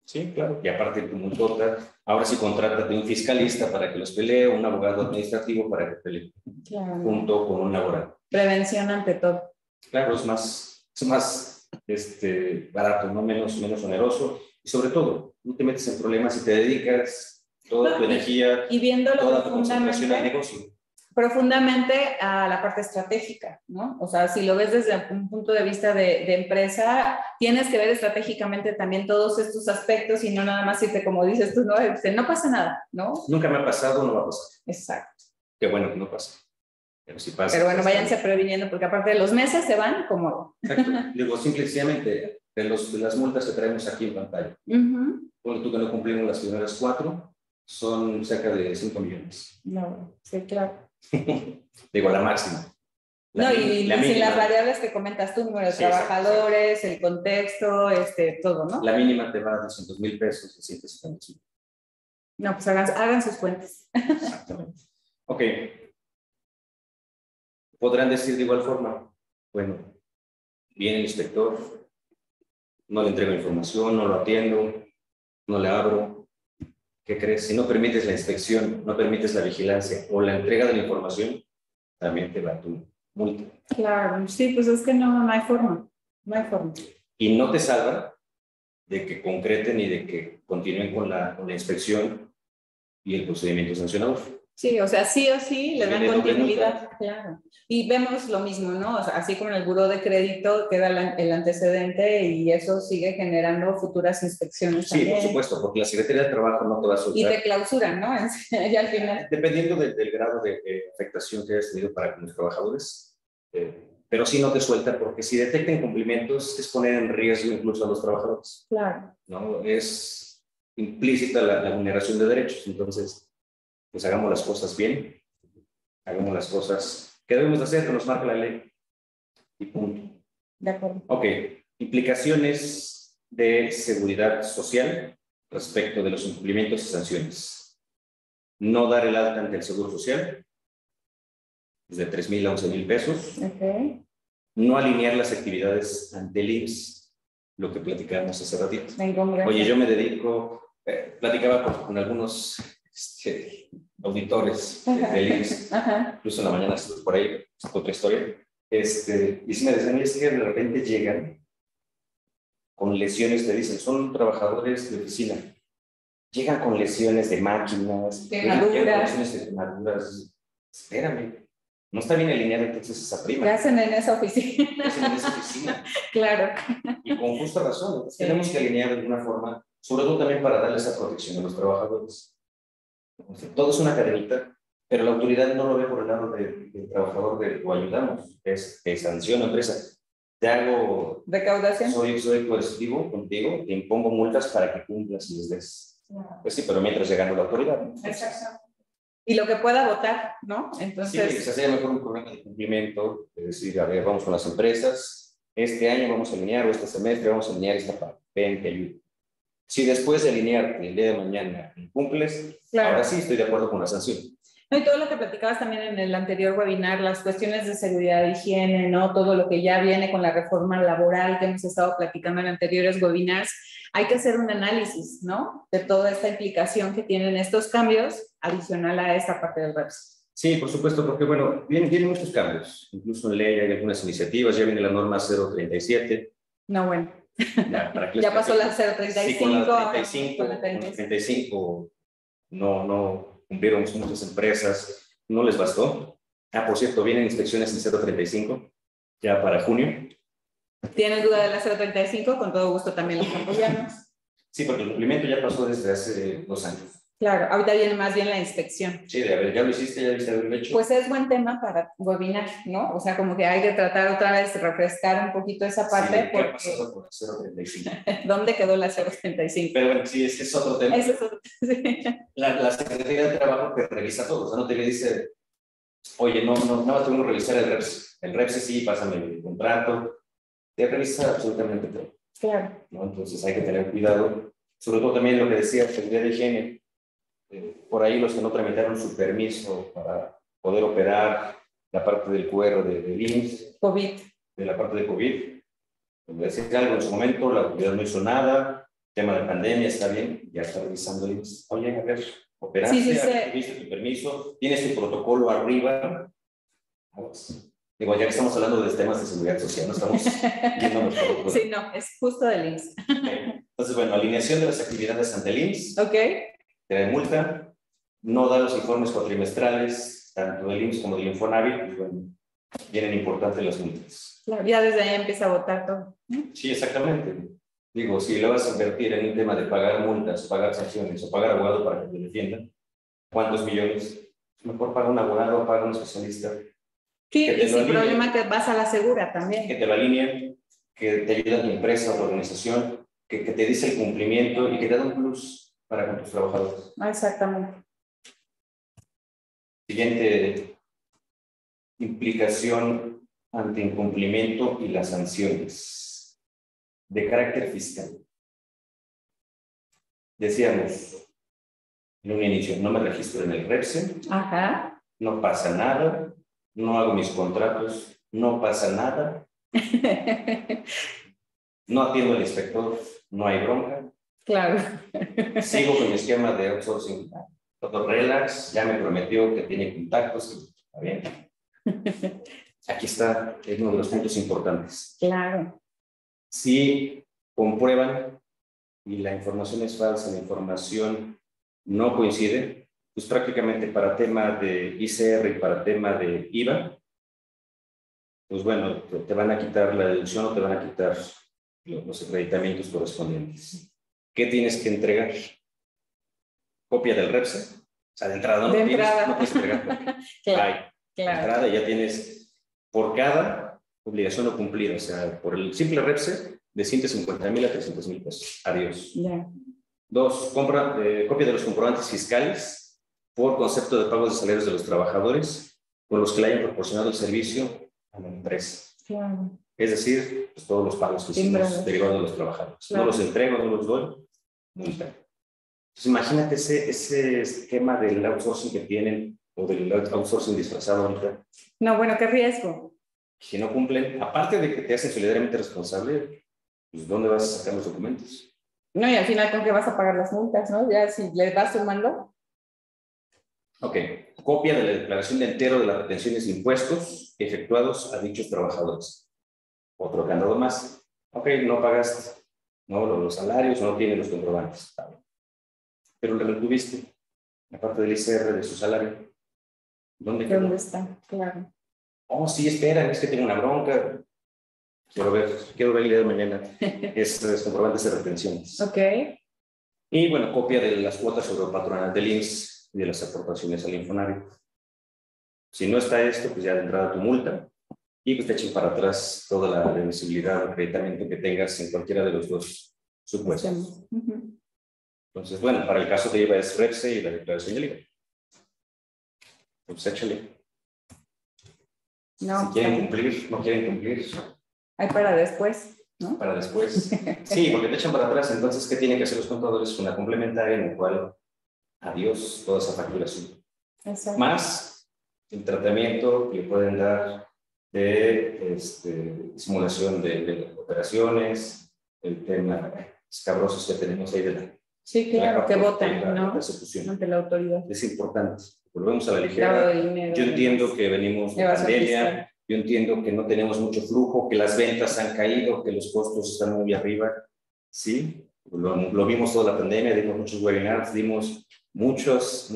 Sí, claro. Y aparte tu multota, ahora sí contrátate un fiscalista para que los pelee, un abogado administrativo para que pelee, claro, junto con un laboral. Prevención ante todo. Claro, es más barato, ¿no? Menos oneroso. Y sobre todo, no te metes en problemas y te dedicas toda tu energía, y viéndolo toda tu concentración al negocio. Profundamente a la parte estratégica, ¿no? O sea, si lo ves desde un punto de vista de empresa, tienes que ver estratégicamente también todos estos aspectos y no nada más irte como dices tú, no, no pasa nada, ¿no? Nunca me ha pasado, no va a pasar. Exacto. Qué bueno que no pasa. Pero si pasa. Pero bueno, váyanse previniendo porque aparte de los meses se van como... Exacto. Digo, simplemente de las multas que traemos aquí en pantalla. Por tú que no cumplimos las primeras 4, son cerca de 5 millones. No, sí, claro. Digo, la máxima. Sin las variables que comentas tú, número de trabajadores, el contexto, todo, ¿no? La mínima te va a 200,000 pesos, 175. No, pues hagan sus cuentas. Exactamente. Ok. Podrán decir de igual forma, bueno, viene el inspector, no le entrego información, no lo atiendo, no le abro, ¿qué crees? Si no permites la inspección, no permites la vigilancia o la entrega de la información, también te va tu multa. Claro, sí, pues es que no hay forma, no hay forma. Y no te salva de que concreten y de que continúen con la inspección y el procedimiento sancionador. Sí, o sea, sí o sí le dan Viene doble continuidad, multa. claro. Y vemos lo mismo, ¿no? O sea, así como en el buró de crédito queda el antecedente y eso sigue generando futuras inspecciones Sí, también. por supuesto, porque la Secretaría de Trabajo no te va a Y soltar. te clausuran, ¿no? Ya al final. Dependiendo del grado de afectación que hayas tenido para con los trabajadores, pero sí no te suelta porque si detecta incumplimientos es poner en riesgo incluso a los trabajadores. Claro. ¿No? Es implícita la vulneración de derechos, entonces pues hagamos las cosas bien, hagamos las cosas que debemos de hacer, que nos marca la ley y punto. De acuerdo. Ok, implicaciones de seguridad social respecto de los incumplimientos y sanciones. No dar el alta ante el Seguro Social, desde 3,000 a 11,000 pesos. Ok. No alinear las actividades ante el IMSS, lo que platicábamos hace ratito. En Oye, yo me dedico, platicaba con algunos auditores del IMSS, incluso en la mañana estuve por ahí, otra historia, y sí me decían, es que de repente llegan con lesiones, te dicen, son trabajadores de oficina, llegan con lesiones de máquinas, llegan con lesiones de quemaduras, espérame, no está bien alineada entonces esa prima. ¿Qué hacen en esa oficina? ¿Qué hacen en esa oficina? Claro. Y con justa razón, entonces, tenemos que alinear de alguna forma, sobre todo también para darle esa protección a los trabajadores. Todo es una cadenita, pero la autoridad no lo ve por el lado del trabajador o ayudamos, es sanciona empresa. Te hago recaudación. Soy coercitivo contigo, te impongo multas para que cumplas y les des. Pues sí, pero mientras llegando la autoridad. Exacto. Y lo que pueda votar, ¿no? Entonces. Sí, se hacía mejor un programa de cumplimiento, es decir, a ver, vamos con las empresas, este año vamos a alinear o este semestre vamos a alinear esta parte, ven, te ayudo. Si después de alinearte el día de mañana incumples, claro, ahora sí estoy de acuerdo con la sanción. No, y todo lo que platicabas también en el anterior webinar, las cuestiones de seguridad e higiene, ¿no? Todo lo que ya viene con la reforma laboral que hemos estado platicando en anteriores webinars, hay que hacer un análisis, ¿no? De toda esta implicación que tienen estos cambios adicional a esta parte del REPS. Sí, por supuesto, porque bueno, vienen muchos cambios, incluso en ley hay algunas iniciativas, ya viene la norma 037. No, bueno. Ya pasó la 035. Sí, con la 35 no cumplieron muchas empresas, no les bastó. Por cierto, vienen inspecciones en 035 ya para junio. ¿Tienen duda de la 035? Con todo gusto también los apoyamos. Sí, porque el cumplimiento ya pasó desde hace 2 años. Claro, ahorita viene más bien la inspección. Sí, de haber, ya lo hiciste, ya viste haberlo hecho. Pues es buen tema para webinar, ¿no? O sea, como que hay que tratar otra vez, refrescar un poquito esa parte. Sí, porque... ¿qué pasó con la 035? ¿Dónde quedó la 035? Pero bueno, sí, ese es otro tema. Ese es otro, sí. La Secretaría de Trabajo que revisa todo, o sea, no te le dice, oye, no, nada más tengo que revisar el REPS. El REPS sí, pásame el contrato. Te revisa absolutamente todo. Claro. ¿No? Entonces hay que tener cuidado. Sobre todo también lo que decía, seguridad de higiene. Por ahí los que no tramitaron su permiso para poder operar la parte del QR del IMSS. COVID. De la parte de COVID. Decía algo en su momento, la autoridad no hizo nada, tema de pandemia, está bien, ya está revisando el IMSS. Oye, a ver, operaste, viste tu permiso, tienes tu protocolo arriba. Digo, ya que estamos hablando de temas de seguridad social, no estamos viendo los protocolos. Sí, no, es justo del IMSS. Entonces, bueno, alineación de las actividades ante el IMSS. Ok. Te multa, no da los informes cuatrimestrales, tanto del IMSS como del Infonavit, pues bueno, vienen importantes las multas. Claro, ya desde ahí empieza a votar todo. Sí, exactamente. Digo, si le vas a invertir en un tema de pagar multas, pagar sanciones o pagar abogado para que te defiendan, ¿cuántos millones? Mejor paga un abogado, paga un especialista. Sí, y sin problema que vas a la segura también. Que te lo alineen, que te ayude a tu empresa o tu organización, que te dice el cumplimiento y que te da un plus para con tus trabajadores. Exactamente. Siguiente implicación ante incumplimiento y las sanciones de carácter fiscal. Decíamos en un inicio, no me registro en el REPSE, ajá, no pasa nada, no hago mis contratos, no pasa nada, no atiendo al inspector, no hay bronca. Claro. Sigo con mi esquema de outsourcing. Todo relax, ya me prometió que tiene contactos, está bien. Aquí está, es uno de los puntos importantes. Claro. Si comprueban y la información es falsa, la información no coincide, pues prácticamente para tema de ICR y para tema de IVA, pues bueno, te van a quitar la deducción o te van a quitar los acreditamientos correspondientes. ¿Qué tienes que entregar? Copia del REPSE. O sea, de entrada no tienes que entregar copia. Claro, De entrada ya tienes por cada obligación no cumplida. O sea, por el simple REPSE, de 150,000 a 300,000 pesos. Adiós. Yeah. 2, copia de los comprobantes fiscales por concepto de pagos de salarios de los trabajadores con los que le hayan proporcionado el servicio a la empresa. Claro. Es decir, pues, todos los pagos que hicimos derivados de los trabajadores. Claro. No los entrego, no los doy, multa. Entonces, imagínate ese esquema del outsourcing que tienen o del outsourcing disfrazado ahorita. No, bueno, qué riesgo. Si no cumplen, aparte de que te hacen solidariamente responsable, pues ¿dónde vas a sacar los documentos? No, y al final, ¿con qué vas a pagar las multas, no? Ya si les vas sumando. Ok. Copia de la declaración de entero de las retenciones de impuestos efectuados a dichos trabajadores. Otro candado más. Ok, no pagaste, no los salarios, no tienes los comprobantes. Pero le retuviste, aparte del ICR de su salario. ¿Dónde quedó? ¿Dónde está? Claro. Oh, sí, espera, es que tengo una bronca. Quiero ver el día de mañana esos comprobantes de retenciones. Ok. Y bueno, copia de las cuotas sobre patronal del IMSS y de las aportaciones al Infonavit. Si no está esto, pues ya de entrada tu multa y pues te echen para atrás toda la deducibilidad o acreditamiento que tengas en cualquiera de los dos supuestos. Entonces, bueno, para el caso de IVA es REPSE y la declaración del IVA. Pues échale. No, si quieren cumplir, no quieren cumplir. Hay para después, ¿no? Para después. Sí, porque te echan para atrás. Entonces, ¿qué tienen que hacer los contadores? Una complementaria en la cual, adiós, toda esa facturación. Exacto. Más el tratamiento que le pueden dar de simulación de operaciones, el tema escabrosos que tenemos ahí de la. Sí, claro, que votan, ¿no? Persecución. Ante la autoridad. Es importante. Volvemos a la ligera. Yo entiendo que venimos de pandemia, yo entiendo que no tenemos mucho flujo, que las ventas han caído, que los costos están muy arriba. Sí, lo vimos toda la pandemia, dimos muchos webinars, dimos muchas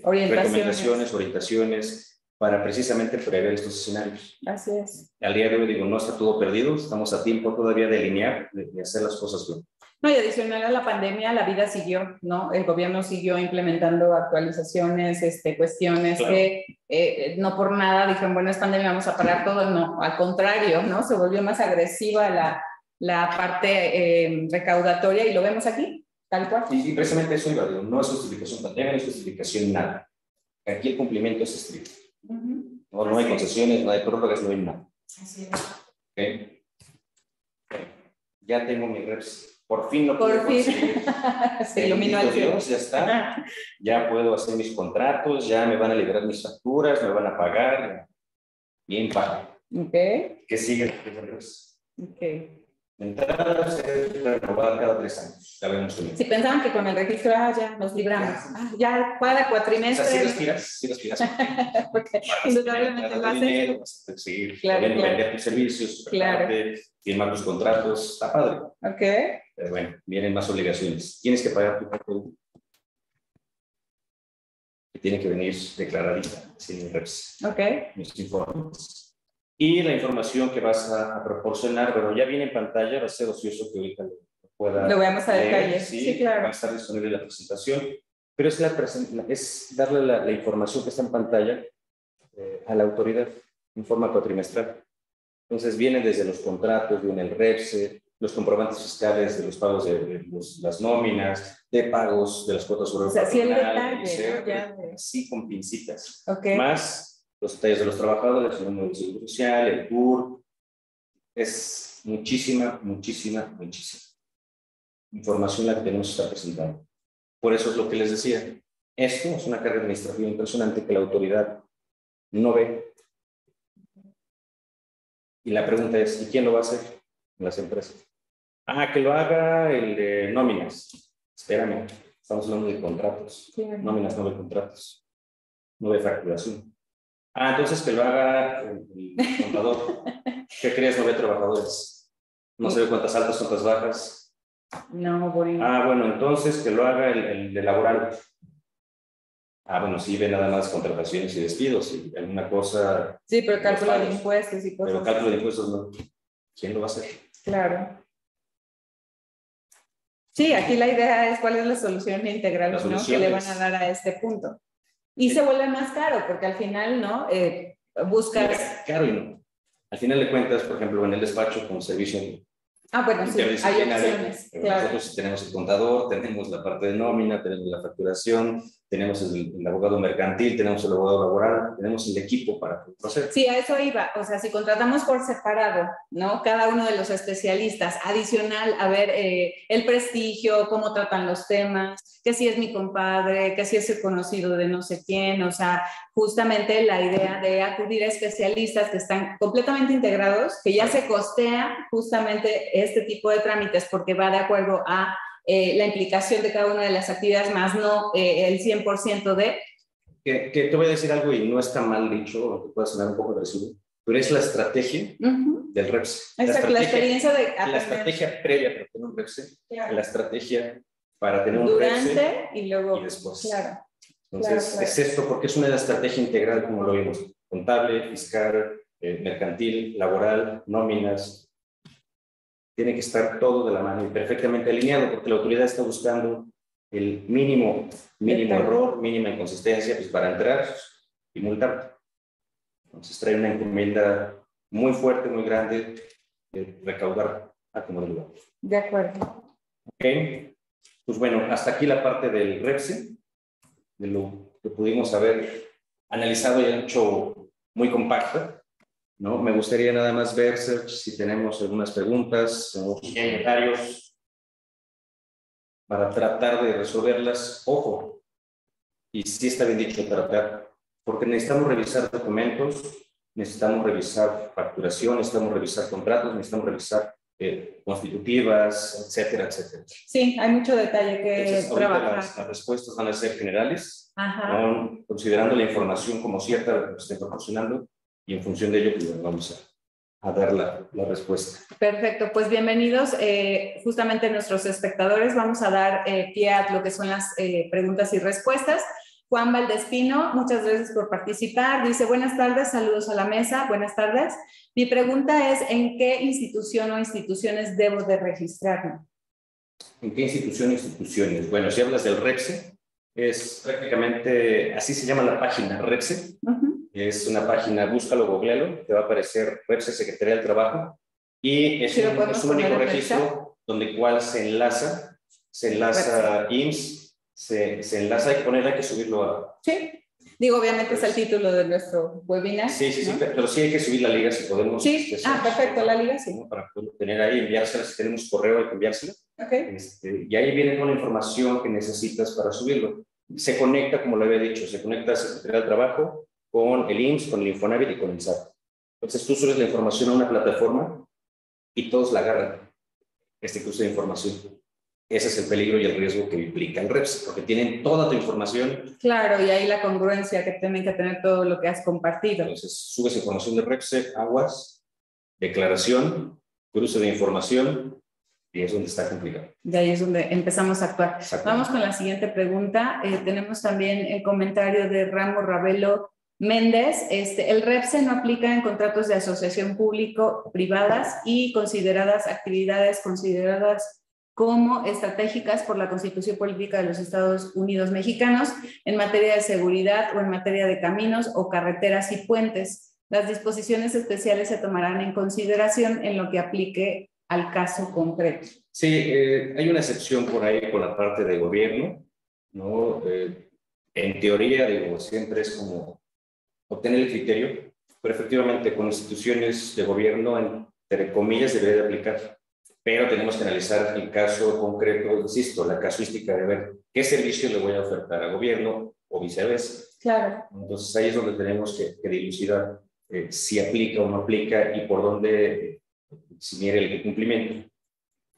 recomendaciones, orientaciones para precisamente prever estos escenarios. Así es. Al día de hoy, digo, no está todo perdido, estamos a tiempo todavía de alinear, de hacer las cosas bien. No, y adicional a la pandemia, la vida siguió, ¿no? El gobierno siguió implementando actualizaciones, cuestiones claro. Que no por nada dijeron, bueno, es pandemia, vamos a parar todo. No, al contrario, ¿no? Se volvió más agresiva la parte recaudatoria y lo vemos aquí, tal cual. Y precisamente eso iba, no es justificación pandemia, no es justificación nada. Aquí el cumplimiento es estricto. No hay concesiones, no hay prórrogas, no hay nada. Así es. Okay. Ya tengo mi reps. Por fin lo puedo conseguir. Se iluminó el cielo. Ya está. Ya puedo hacer mis contratos, ya me van a liberar mis facturas, me van a pagar. Bien pago. Ok. ¿Qué sigue? Ok. Entrada se renovada cada 3 años. Ya vemos bien. Si pensaban que con el registro ya nos libramos. Ya cada cuatrimestre. O sea, sí respiras. Porque indudablemente lo haces. Vas a seguir claro. vender tus servicios, claro. firmar tus contratos. Está padre. Ok. Pero bueno, vienen más obligaciones. Tienes que pagar tu PTU. Que tiene que venir declaradita, sin reps. Ok. Mis informes. Y la información que vas a proporcionar, bueno, ya viene en pantalla, va a ser ocioso que ahorita lo pueda. Lo veamos a detalle. Sí, claro. Va a estar disponible la presentación, pero es darle la información que está en pantalla a la autoridad en forma cuatrimestral. Entonces, viene desde los contratos, viene el REPSE, los comprobantes fiscales de los pagos de las nóminas, de pagos de las cuotas sobre el sí, el detalle, sí, con pincitas. Okay. Más los detalles de los trabajadores, el número de seguro social, el CUR. Es muchísima información la que tenemos que estar presentando. Por eso es lo que les decía. Esto es una carga administrativa impresionante que la autoridad no ve. Y la pregunta es, ¿y quién lo va a hacer? Las empresas. Ah, que lo haga el de nóminas. Espérame, estamos hablando de contratos. Sí. Nóminas, no de contratos. No de facturación. Ah, entonces que lo haga el contador. ¿Qué crees? No ve trabajadores. No sé cuántas altas, cuántas bajas. No, bueno. Ah, bueno, entonces que lo haga el de laboral. Ah, bueno, sí, ve nada más contrataciones y despidos y alguna cosa. Sí, pero cálculo de impuestos y cosas. Pero cálculo de impuestos no. ¿Quién lo va a hacer? Claro. Sí, aquí la idea es cuál es la solución integral, ¿no? Que le van a dar a este punto. Y se vuelve más caro porque al final, ¿no? Buscas... Mira, caro y no. Al final de cuentas, por ejemplo, en el despacho con servicio bueno, sí, hay opciones, claro. Nosotros tenemos el contador, tenemos la parte de nómina, tenemos la facturación, tenemos el abogado mercantil, tenemos el abogado laboral, tenemos el equipo para proceder. Sí, a eso iba. O sea, si contratamos por separado, ¿no? Cada uno de los especialistas, adicional a ver el prestigio, cómo tratan los temas, que si es mi compadre, que si es el conocido de no sé quién, o sea, justamente la idea de acudir a especialistas que están completamente integrados, que ya se costea justamente este tipo de trámites porque va de acuerdo a la implicación de cada una de las actividades, más no el 100% de... Que te voy a decir algo y no está mal dicho, o que pueda sonar un poco agresivo, pero es la estrategia del REPSE. Exacto, la experiencia de... La estrategia previa para tener un REPSE, claro. La estrategia para tener un durante REPSE y luego y después. Claro. Entonces, claro. Es esto porque es una estrategia integral, como lo vimos, contable, fiscal, mercantil, laboral, nóminas. Tiene que estar todo de la mano y perfectamente alineado porque la autoridad está buscando el mínimo error, mínima inconsistencia pues, para entrar y multar. Entonces trae una encomienda muy fuerte, muy grande de recaudar a como de lugar. De acuerdo. Ok, pues bueno, hasta aquí la parte del REPSE, de lo que pudimos haber analizado y hecho muy compacta, ¿no? Me gustaría nada más ver, Serge, si tenemos algunas preguntas o comentarios para tratar de resolverlas. Ojo, y sí está bien dicho tratar, porque necesitamos revisar documentos, necesitamos revisar facturación, necesitamos revisar contratos, necesitamos revisar constitutivas, etcétera, etcétera. Sí, hay mucho detalle que entonces, trabajar. Las respuestas van a ser generales, considerando la información como cierta que nos esté proporcionando y en función de ello pues, vamos a dar la respuesta. Perfecto, pues bienvenidos justamente nuestros espectadores. Vamos a dar pie a lo que son las preguntas y respuestas. Juan Valdespino, muchas gracias por participar. Dice, buenas tardes, saludos a la mesa, buenas tardes. Mi pregunta es, ¿en qué institución o instituciones debo de registrarme? ¿En qué institución o instituciones? Bueno, si hablas del REPSE, es prácticamente, así se llama la página, REPSE. Es una página, búscalo, googlealo, te va a aparecer REPSE, Secretaría del Trabajo, y es un único registro donde cual se enlaza IMSS, se enlaza, hay que ponerla, hay que subirlo a... Sí, digo, obviamente es el título de nuestro webinar. Sí, sí, ¿no? Sí, pero sí hay que subir la liga si podemos. Sí, perfecto, la liga sí. ¿No? Para poder tener ahí, enviársela, si tenemos correo hay que enviársela. Okay. Y ahí viene toda la información que necesitas para subirlo. Se conecta, como lo había dicho, se conecta a Secretaría del Trabajo con el IMSS, con el Infonavit y con el SAT. Entonces tú subes la información a una plataforma y todos la agarran, este cruce de información. Ese es el peligro y el riesgo que implica el REPSE, porque tienen toda tu información. Claro, y ahí la congruencia que tienen que tener todo lo que has compartido. Entonces, subes información de REPSE, aguas, declaración, cruce de información, y es donde está complicado. De ahí es donde empezamos a actuar. Vamos con la siguiente pregunta. Tenemos también el comentario de Ramo Ravelo Méndez. El REPSE no aplica en contratos de asociación público-privadas y consideradas actividades consideradas como estratégicas por la Constitución Política de los Estados Unidos Mexicanos en materia de seguridad o en materia de caminos o carreteras y puentes. Las disposiciones especiales se tomarán en consideración en lo que aplique al caso concreto. Sí, hay una excepción por ahí por la parte de gobierno, ¿no? En teoría, digo, siempre es como obtener el criterio, pero efectivamente con instituciones de gobierno, entre comillas, debería de aplicar. Pero tenemos que analizar el caso concreto, insisto, la casuística de ver qué servicio le voy a ofertar al gobierno o viceversa. Claro. Entonces ahí es donde tenemos que dilucidar si aplica o no aplica y por dónde se mire el cumplimiento.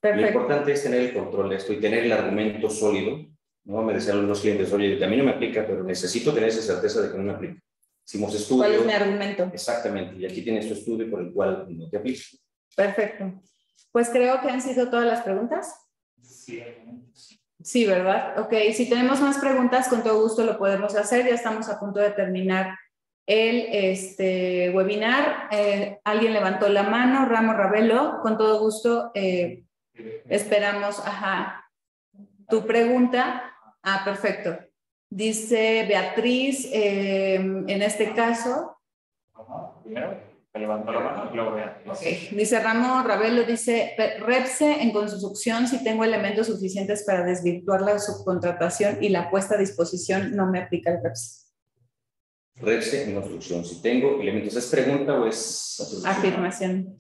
Perfecto. Lo importante es tener el control de esto y tener el argumento sólido, ¿no? Me decían algunos clientes, oye, a mí no me aplica, pero necesito tener esa certeza de que no me aplica. Hicimos estudios. ¿Cuál es mi argumento? Exactamente, y aquí tienes tu estudio por el cual no te aplica. Perfecto. Pues creo que han sido todas las preguntas. Sí, ¿verdad? Ok, si tenemos más preguntas, con todo gusto lo podemos hacer. Ya estamos a punto de terminar el webinar. Alguien levantó la mano, Ramos Ravelo, con todo gusto esperamos, tu pregunta. Perfecto. Dice Beatriz, en este caso. Primero, me levantó la mano y luego Beatriz. Okay. Dice Ramos Ravelo, dice, REPSE en construcción, si tengo elementos suficientes para desvirtuar la subcontratación y la puesta a disposición, no me aplica el REPSE. REPSE en construcción, si tengo elementos. ¿Es pregunta o es afirmación?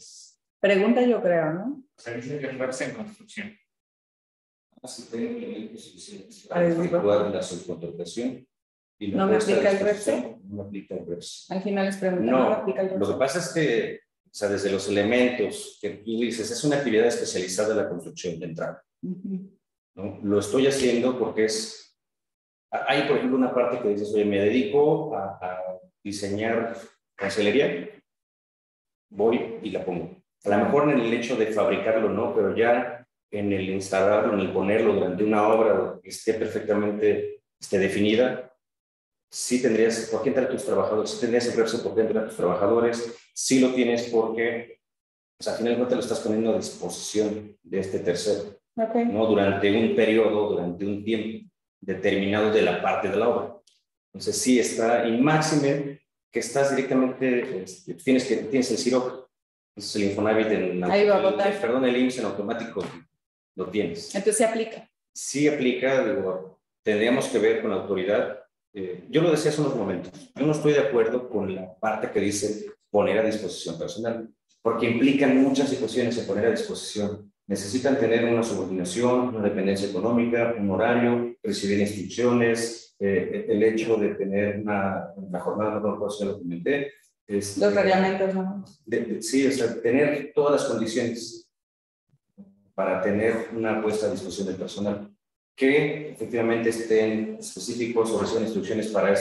Pregunta yo creo, ¿no? Se dice que es REPSE en construcción. Si tengo elementos suficientes para desvirtuar la subcontratación y la ¿No me puesta a aplica el disposición, REPSE? no me aplica el REPSE. Al final les preguntan, No, ¿no me aplica el REPSE? lo que pasa es que, o sea, desde los elementos que tú dices, es una actividad especializada de la construcción de entrada. ¿No? Lo estoy haciendo porque hay, por ejemplo, una parte que dices, oye, me dedico a diseñar cancelería, voy y la pongo. A lo mejor en el hecho de fabricarlo no, pero ya en el instalarlo, en el ponerlo durante una obra que esté perfectamente definida, sí tendrías, ¿por qué entran tus trabajadores? Sí tendrías el REPSE, ¿por qué entran tus trabajadores? Sí lo tienes porque, pues al final no te lo estás poniendo a disposición de este tercero, ¿no? Durante un periodo, durante un tiempo determinado de la parte de la obra. Entonces sí está, y máxime que estás directamente, tienes el CIROC, es el Infonavit el IMSS en automático, lo tienes. Entonces se aplica. Sí aplica, digo, tendríamos que ver con la autoridad. Yo lo decía hace unos momentos, yo no estoy de acuerdo con la parte que dice poner a disposición personal, porque implican muchas situaciones en poner a disposición. Necesitan tener una subordinación, una dependencia económica, un horario, recibir instrucciones, el hecho de tener una jornada, no lo comenté. Los reglamentos, ¿no? Sí, o sea, tener todas las condiciones para tener una puesta a disposición del personal, que efectivamente estén específicos o reciban instrucciones para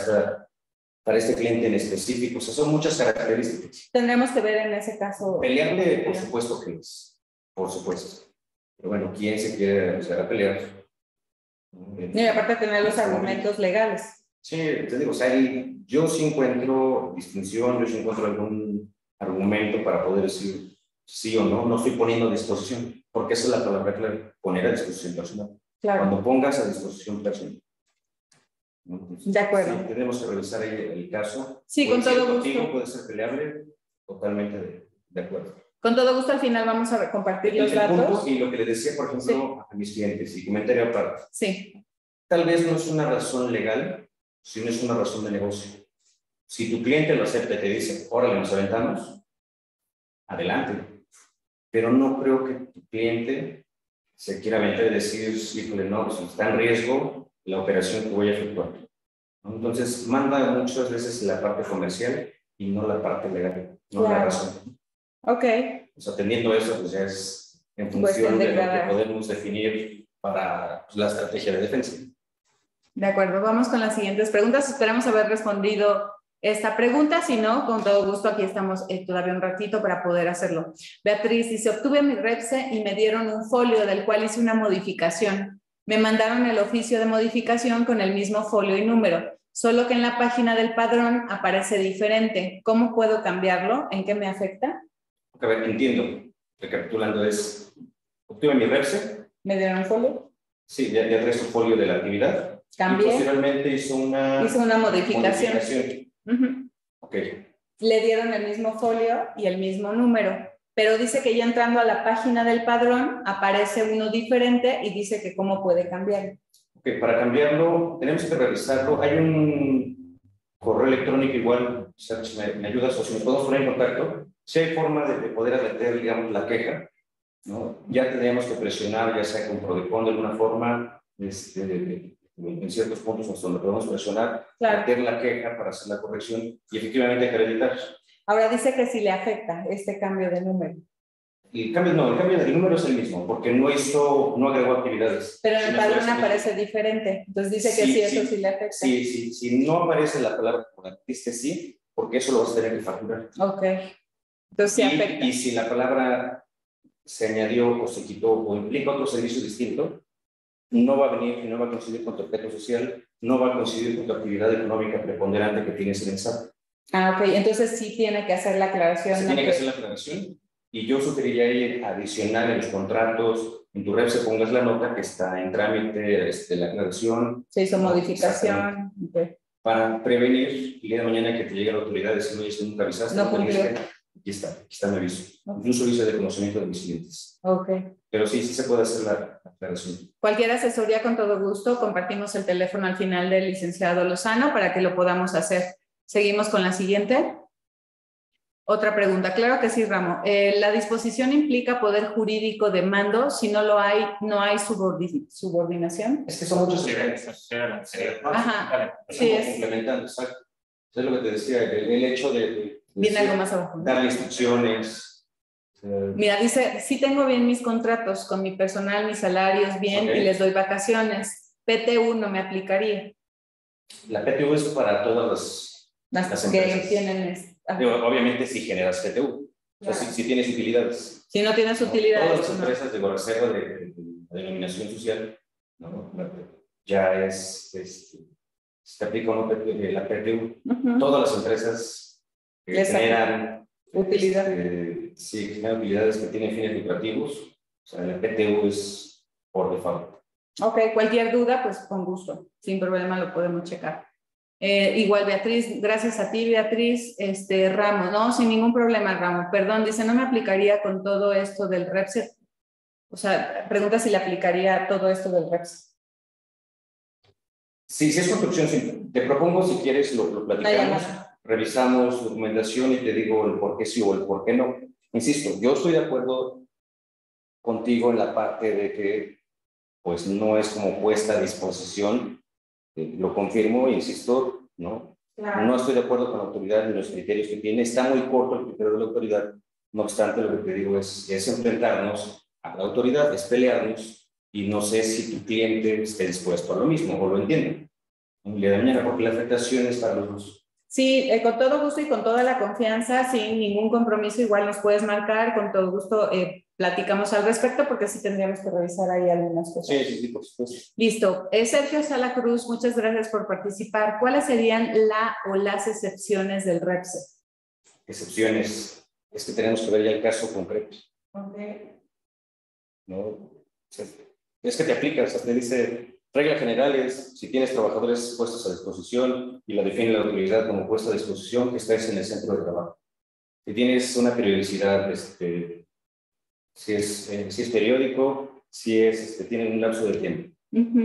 este cliente en específico. O sea, son muchas características. Tendremos que ver en ese caso. Pelearle, por supuesto que es. Por supuesto. Pero bueno, ¿quién se quiere arriesgar a pelear? Y aparte tener los argumentos legales. Sí, te digo, o sea, yo sí encuentro distinción, yo sí encuentro algún argumento para poder decir sí o no, no estoy poniendo a disposición, porque esa es la palabra clave, poner a disposición personal. Claro. Cuando pongas a disposición personal. Entonces, de acuerdo. Sí, tenemos que revisar el caso. Sí, con todo gusto. Puede ser peleable, totalmente de acuerdo. Con todo gusto, al final vamos a compartir los datos. Y lo que le decía, por ejemplo, a mis clientes, y comentario aparte. Sí. Tal vez no es una razón legal, sino es una razón de negocio. Si tu cliente lo acepta y te dice, órale, nos aventamos, adelante. Pero no creo que tu cliente se quiera aventar y decir, híjole, no, pues está en riesgo la operación que voy a efectuar. Entonces, manda muchas veces la parte comercial y no la parte legal, no la razón. Ok. Pues atendiendo eso, pues ya es en función de lo que podemos definir para la estrategia de defensa. De acuerdo, vamos con las siguientes preguntas. Esperamos haber respondido esta pregunta. Si no, con todo gusto, aquí estamos todavía un ratito para poder hacerlo. Beatriz dice, obtuve mi REPSE y me dieron un folio del cual hice una modificación. Me mandaron el oficio de modificación con el mismo folio y número, solo que en la página del padrón aparece diferente. ¿Cómo puedo cambiarlo? ¿En qué me afecta? A ver, entiendo. Recapitulando, obtuve mi REPSE. ¿Me dieron un folio? Sí, ya traes tu folio de la actividad. Cambié. Y posteriormente hizo una modificación. Ok. Le dieron el mismo folio y el mismo número, pero dice que ya entrando a la página del padrón aparece uno diferente y dice que cómo puede cambiar. Ok, para cambiarlo tenemos que revisarlo. Hay un correo electrónico igual, me ayudas o si me podemos poner en contacto. Si hay forma de poder atender, digamos, la queja, ¿no? Ya tendríamos que presionar, ya sea con Prodecon de alguna forma, en ciertos puntos donde podemos presionar, meter la queja para hacer la corrección y efectivamente acreditar. Ahora dice que si le afecta este cambio de número. El cambio del número es el mismo, porque no agregó actividades. Pero en el padrón aparece diferente. Entonces dice que sí, eso sí le afecta. Sí, si no aparece la palabra correctiviste, sí, porque eso lo vas a tener que facturar. Ok. Entonces sí afecta. Y si la palabra se añadió o se quitó o implica otro servicio distinto, no va a venir y no va a coincidir con tu objeto social, no va a coincidir con tu actividad económica preponderante que tienes en el SAT. Ah, ok. Entonces sí tiene que hacer la aclaración. Se tiene que hacer la aclaración. Y yo sugeriría ir adicional en los contratos, en tu rep se pongas la nota que está en trámite, la aclaración. Se hizo modificación. Okay. Para prevenir el día de mañana que te llegue a la autoridad y decir, oye, si nunca avisaste, no cumplió. Aquí está mi aviso. Okay. Incluso hice de conocimiento de mis clientes. Ok. Pero sí se puede hacer la aclaración. Cualquier asesoría, con todo gusto, compartimos el teléfono al final del licenciado Lozano para que lo podamos hacer. Seguimos con la siguiente. Otra pregunta. Claro que sí, Ramo. La disposición implica poder jurídico de mando. Si no lo hay, no hay subordinación. Es que son muchos niveles. Ajá. Sí, es complementando, exacto. Es lo que te decía, el hecho de viene algo más abajo, ¿no? Darle instrucciones. Mira, dice, sí tengo bien mis contratos con mi personal, mis salarios bien, okay, y les doy vacaciones. PTU no me aplicaría. La PTU es para todas las empresas. Que tienen... Obviamente si generas PTU, claro. O sea, si tienes utilidades. Si no tienes utilidades. Todas las empresas de reserva de denominación social, ¿no? Ya se aplica la PTU. Todas las empresas que generan utilidad. Sí, generan utilidades que tienen fines lucrativos, o sea, la PTU es por default. Ok, cualquier duda, pues con gusto, sin problema lo podemos checar. Igual Beatriz, gracias a ti Beatriz, Ramos, no, sin ningún problema Ramos, perdón, dice, no me aplicaría con todo esto del REPSE, o sea, pregunta si le aplicaría todo esto del REPSE. Sí, si es construcción, sí. Te propongo, si quieres, lo platicamos, revisamos documentación y te digo el por qué sí o el por qué no. Insisto, yo estoy de acuerdo contigo en la parte de que pues no es como puesta a disposición. Lo confirmo, insisto, ¿no? Claro. No estoy de acuerdo con la autoridad ni los criterios que tiene. Está muy corto el criterio de la autoridad. No obstante, lo que te digo es enfrentarnos a la autoridad, es pelearnos, y no sé si tu cliente esté dispuesto a lo mismo o lo entiende. Un día de mañana, porque la afectación es para los dos. Sí, con todo gusto y con toda la confianza, sin ningún compromiso, igual nos puedes marcar, con todo gusto platicamos al respecto, porque sí tendríamos que revisar ahí algunas cosas. Sí, por supuesto. Listo. Sergio Sala Cruz, muchas gracias por participar. ¿Cuáles serían las excepciones del REPSE? Excepciones. Es que tenemos que ver ya el caso concreto. Ok. ¿No? Es que te aplicas, te dice... Regla general es, si tienes trabajadores puestos a disposición y la define la autoridad como puesta a disposición, que estés en el centro de trabajo. Si tienes una periodicidad, si es periódico, si tienen un lapso de tiempo.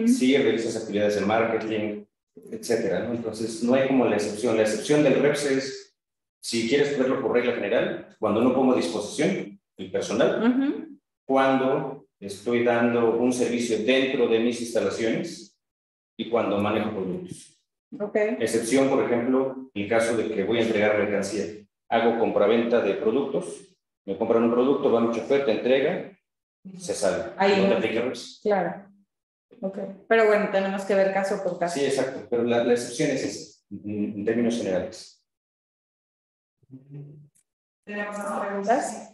Si realizas actividades de marketing, etcétera, ¿no? Entonces, no hay como la excepción. La excepción del REPSE es, si quieres verlo por regla general, cuando no pongo a disposición el personal, cuando estoy dando un servicio dentro de mis instalaciones y cuando manejo productos. Okay. Excepción, por ejemplo, en el caso de que voy a entregar mercancía. Hago compraventa de productos, me compran un producto, va mi chofer, te entrega, se sale. Ahí no te aplica. Claro. Okay. Pero bueno, tenemos que ver caso por caso. Sí, exacto, pero la excepción es esa, en términos generales. ¿Tenemos más preguntas?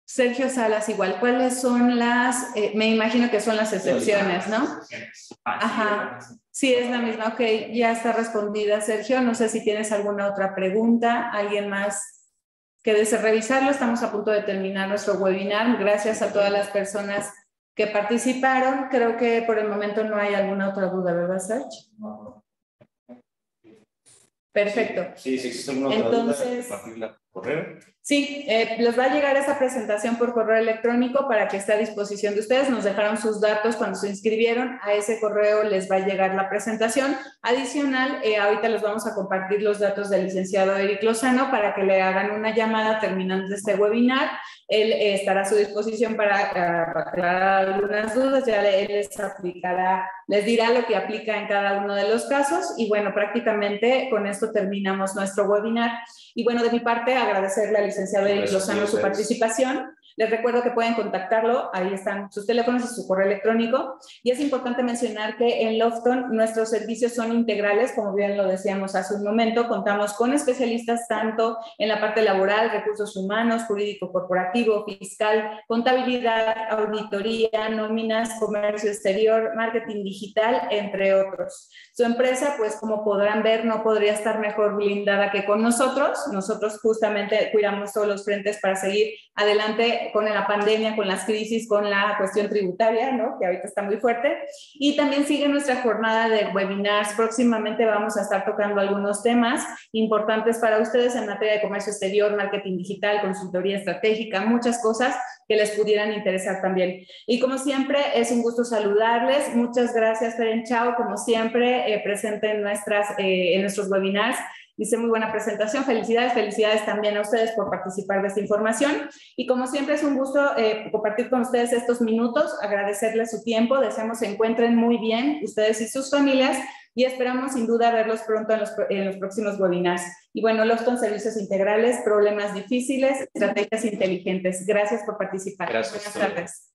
Sergio Salas, igual, ¿cuáles son las, me imagino que son las excepciones, ¿no? Ajá, sí, es la misma, ok, ya está respondida, Sergio, no sé si tienes alguna otra pregunta, alguien más que desee revisarlo, estamos a punto de terminar nuestro webinar, gracias a todas las personas que participaron, creo que por el momento no hay alguna otra duda, ¿verdad, Sergio? Perfecto. Sí, si existe alguna otra duda, compartirla por correo. Sí, les va a llegar esa presentación por correo electrónico para que esté a disposición de ustedes. Nos dejaron sus datos cuando se inscribieron. A ese correo les va a llegar la presentación. Adicional, ahorita les vamos a compartir los datos del licenciado Eric Lozano para que le hagan una llamada terminando este webinar. Él estará a su disposición para aclarar algunas dudas. Ya él les aplicará, les dirá lo que aplica en cada uno de los casos. Y bueno, prácticamente con esto terminamos nuestro webinar. Y bueno, de mi parte, agradecerle al licenciado Eric Lozano su participación. Les recuerdo que pueden contactarlo, ahí están sus teléfonos y su correo electrónico. Y es importante mencionar que en Lofton nuestros servicios son integrales, como bien lo decíamos hace un momento. Contamos con especialistas tanto en la parte laboral, recursos humanos, jurídico corporativo, fiscal, contabilidad, auditoría, nóminas, comercio exterior, marketing digital, entre otros. Su empresa, pues como podrán ver, no podría estar mejor blindada que con nosotros. Nosotros justamente cuidamos todos los frentes para seguir adelante con la pandemia, con las crisis, con la cuestión tributaria, ¿no? Que ahorita está muy fuerte. Y también sigue nuestra jornada de webinars. Próximamente vamos a estar tocando algunos temas importantes para ustedes en materia de comercio exterior, marketing digital, consultoría estratégica, muchas cosas que les pudieran interesar también. Y como siempre, es un gusto saludarles. Muchas gracias, Feren Chao, como siempre, presente en nuestros webinars. Hice muy buena presentación. Felicidades también a ustedes por participar de esta información. Y como siempre, es un gusto compartir con ustedes estos minutos, agradecerles su tiempo. Deseamos se encuentren muy bien ustedes y sus familias y esperamos sin duda verlos pronto en los próximos webinars. Y bueno, Lofton Servicios Integrales, problemas difíciles, estrategias inteligentes. Gracias por participar. Gracias. Buenas tardes.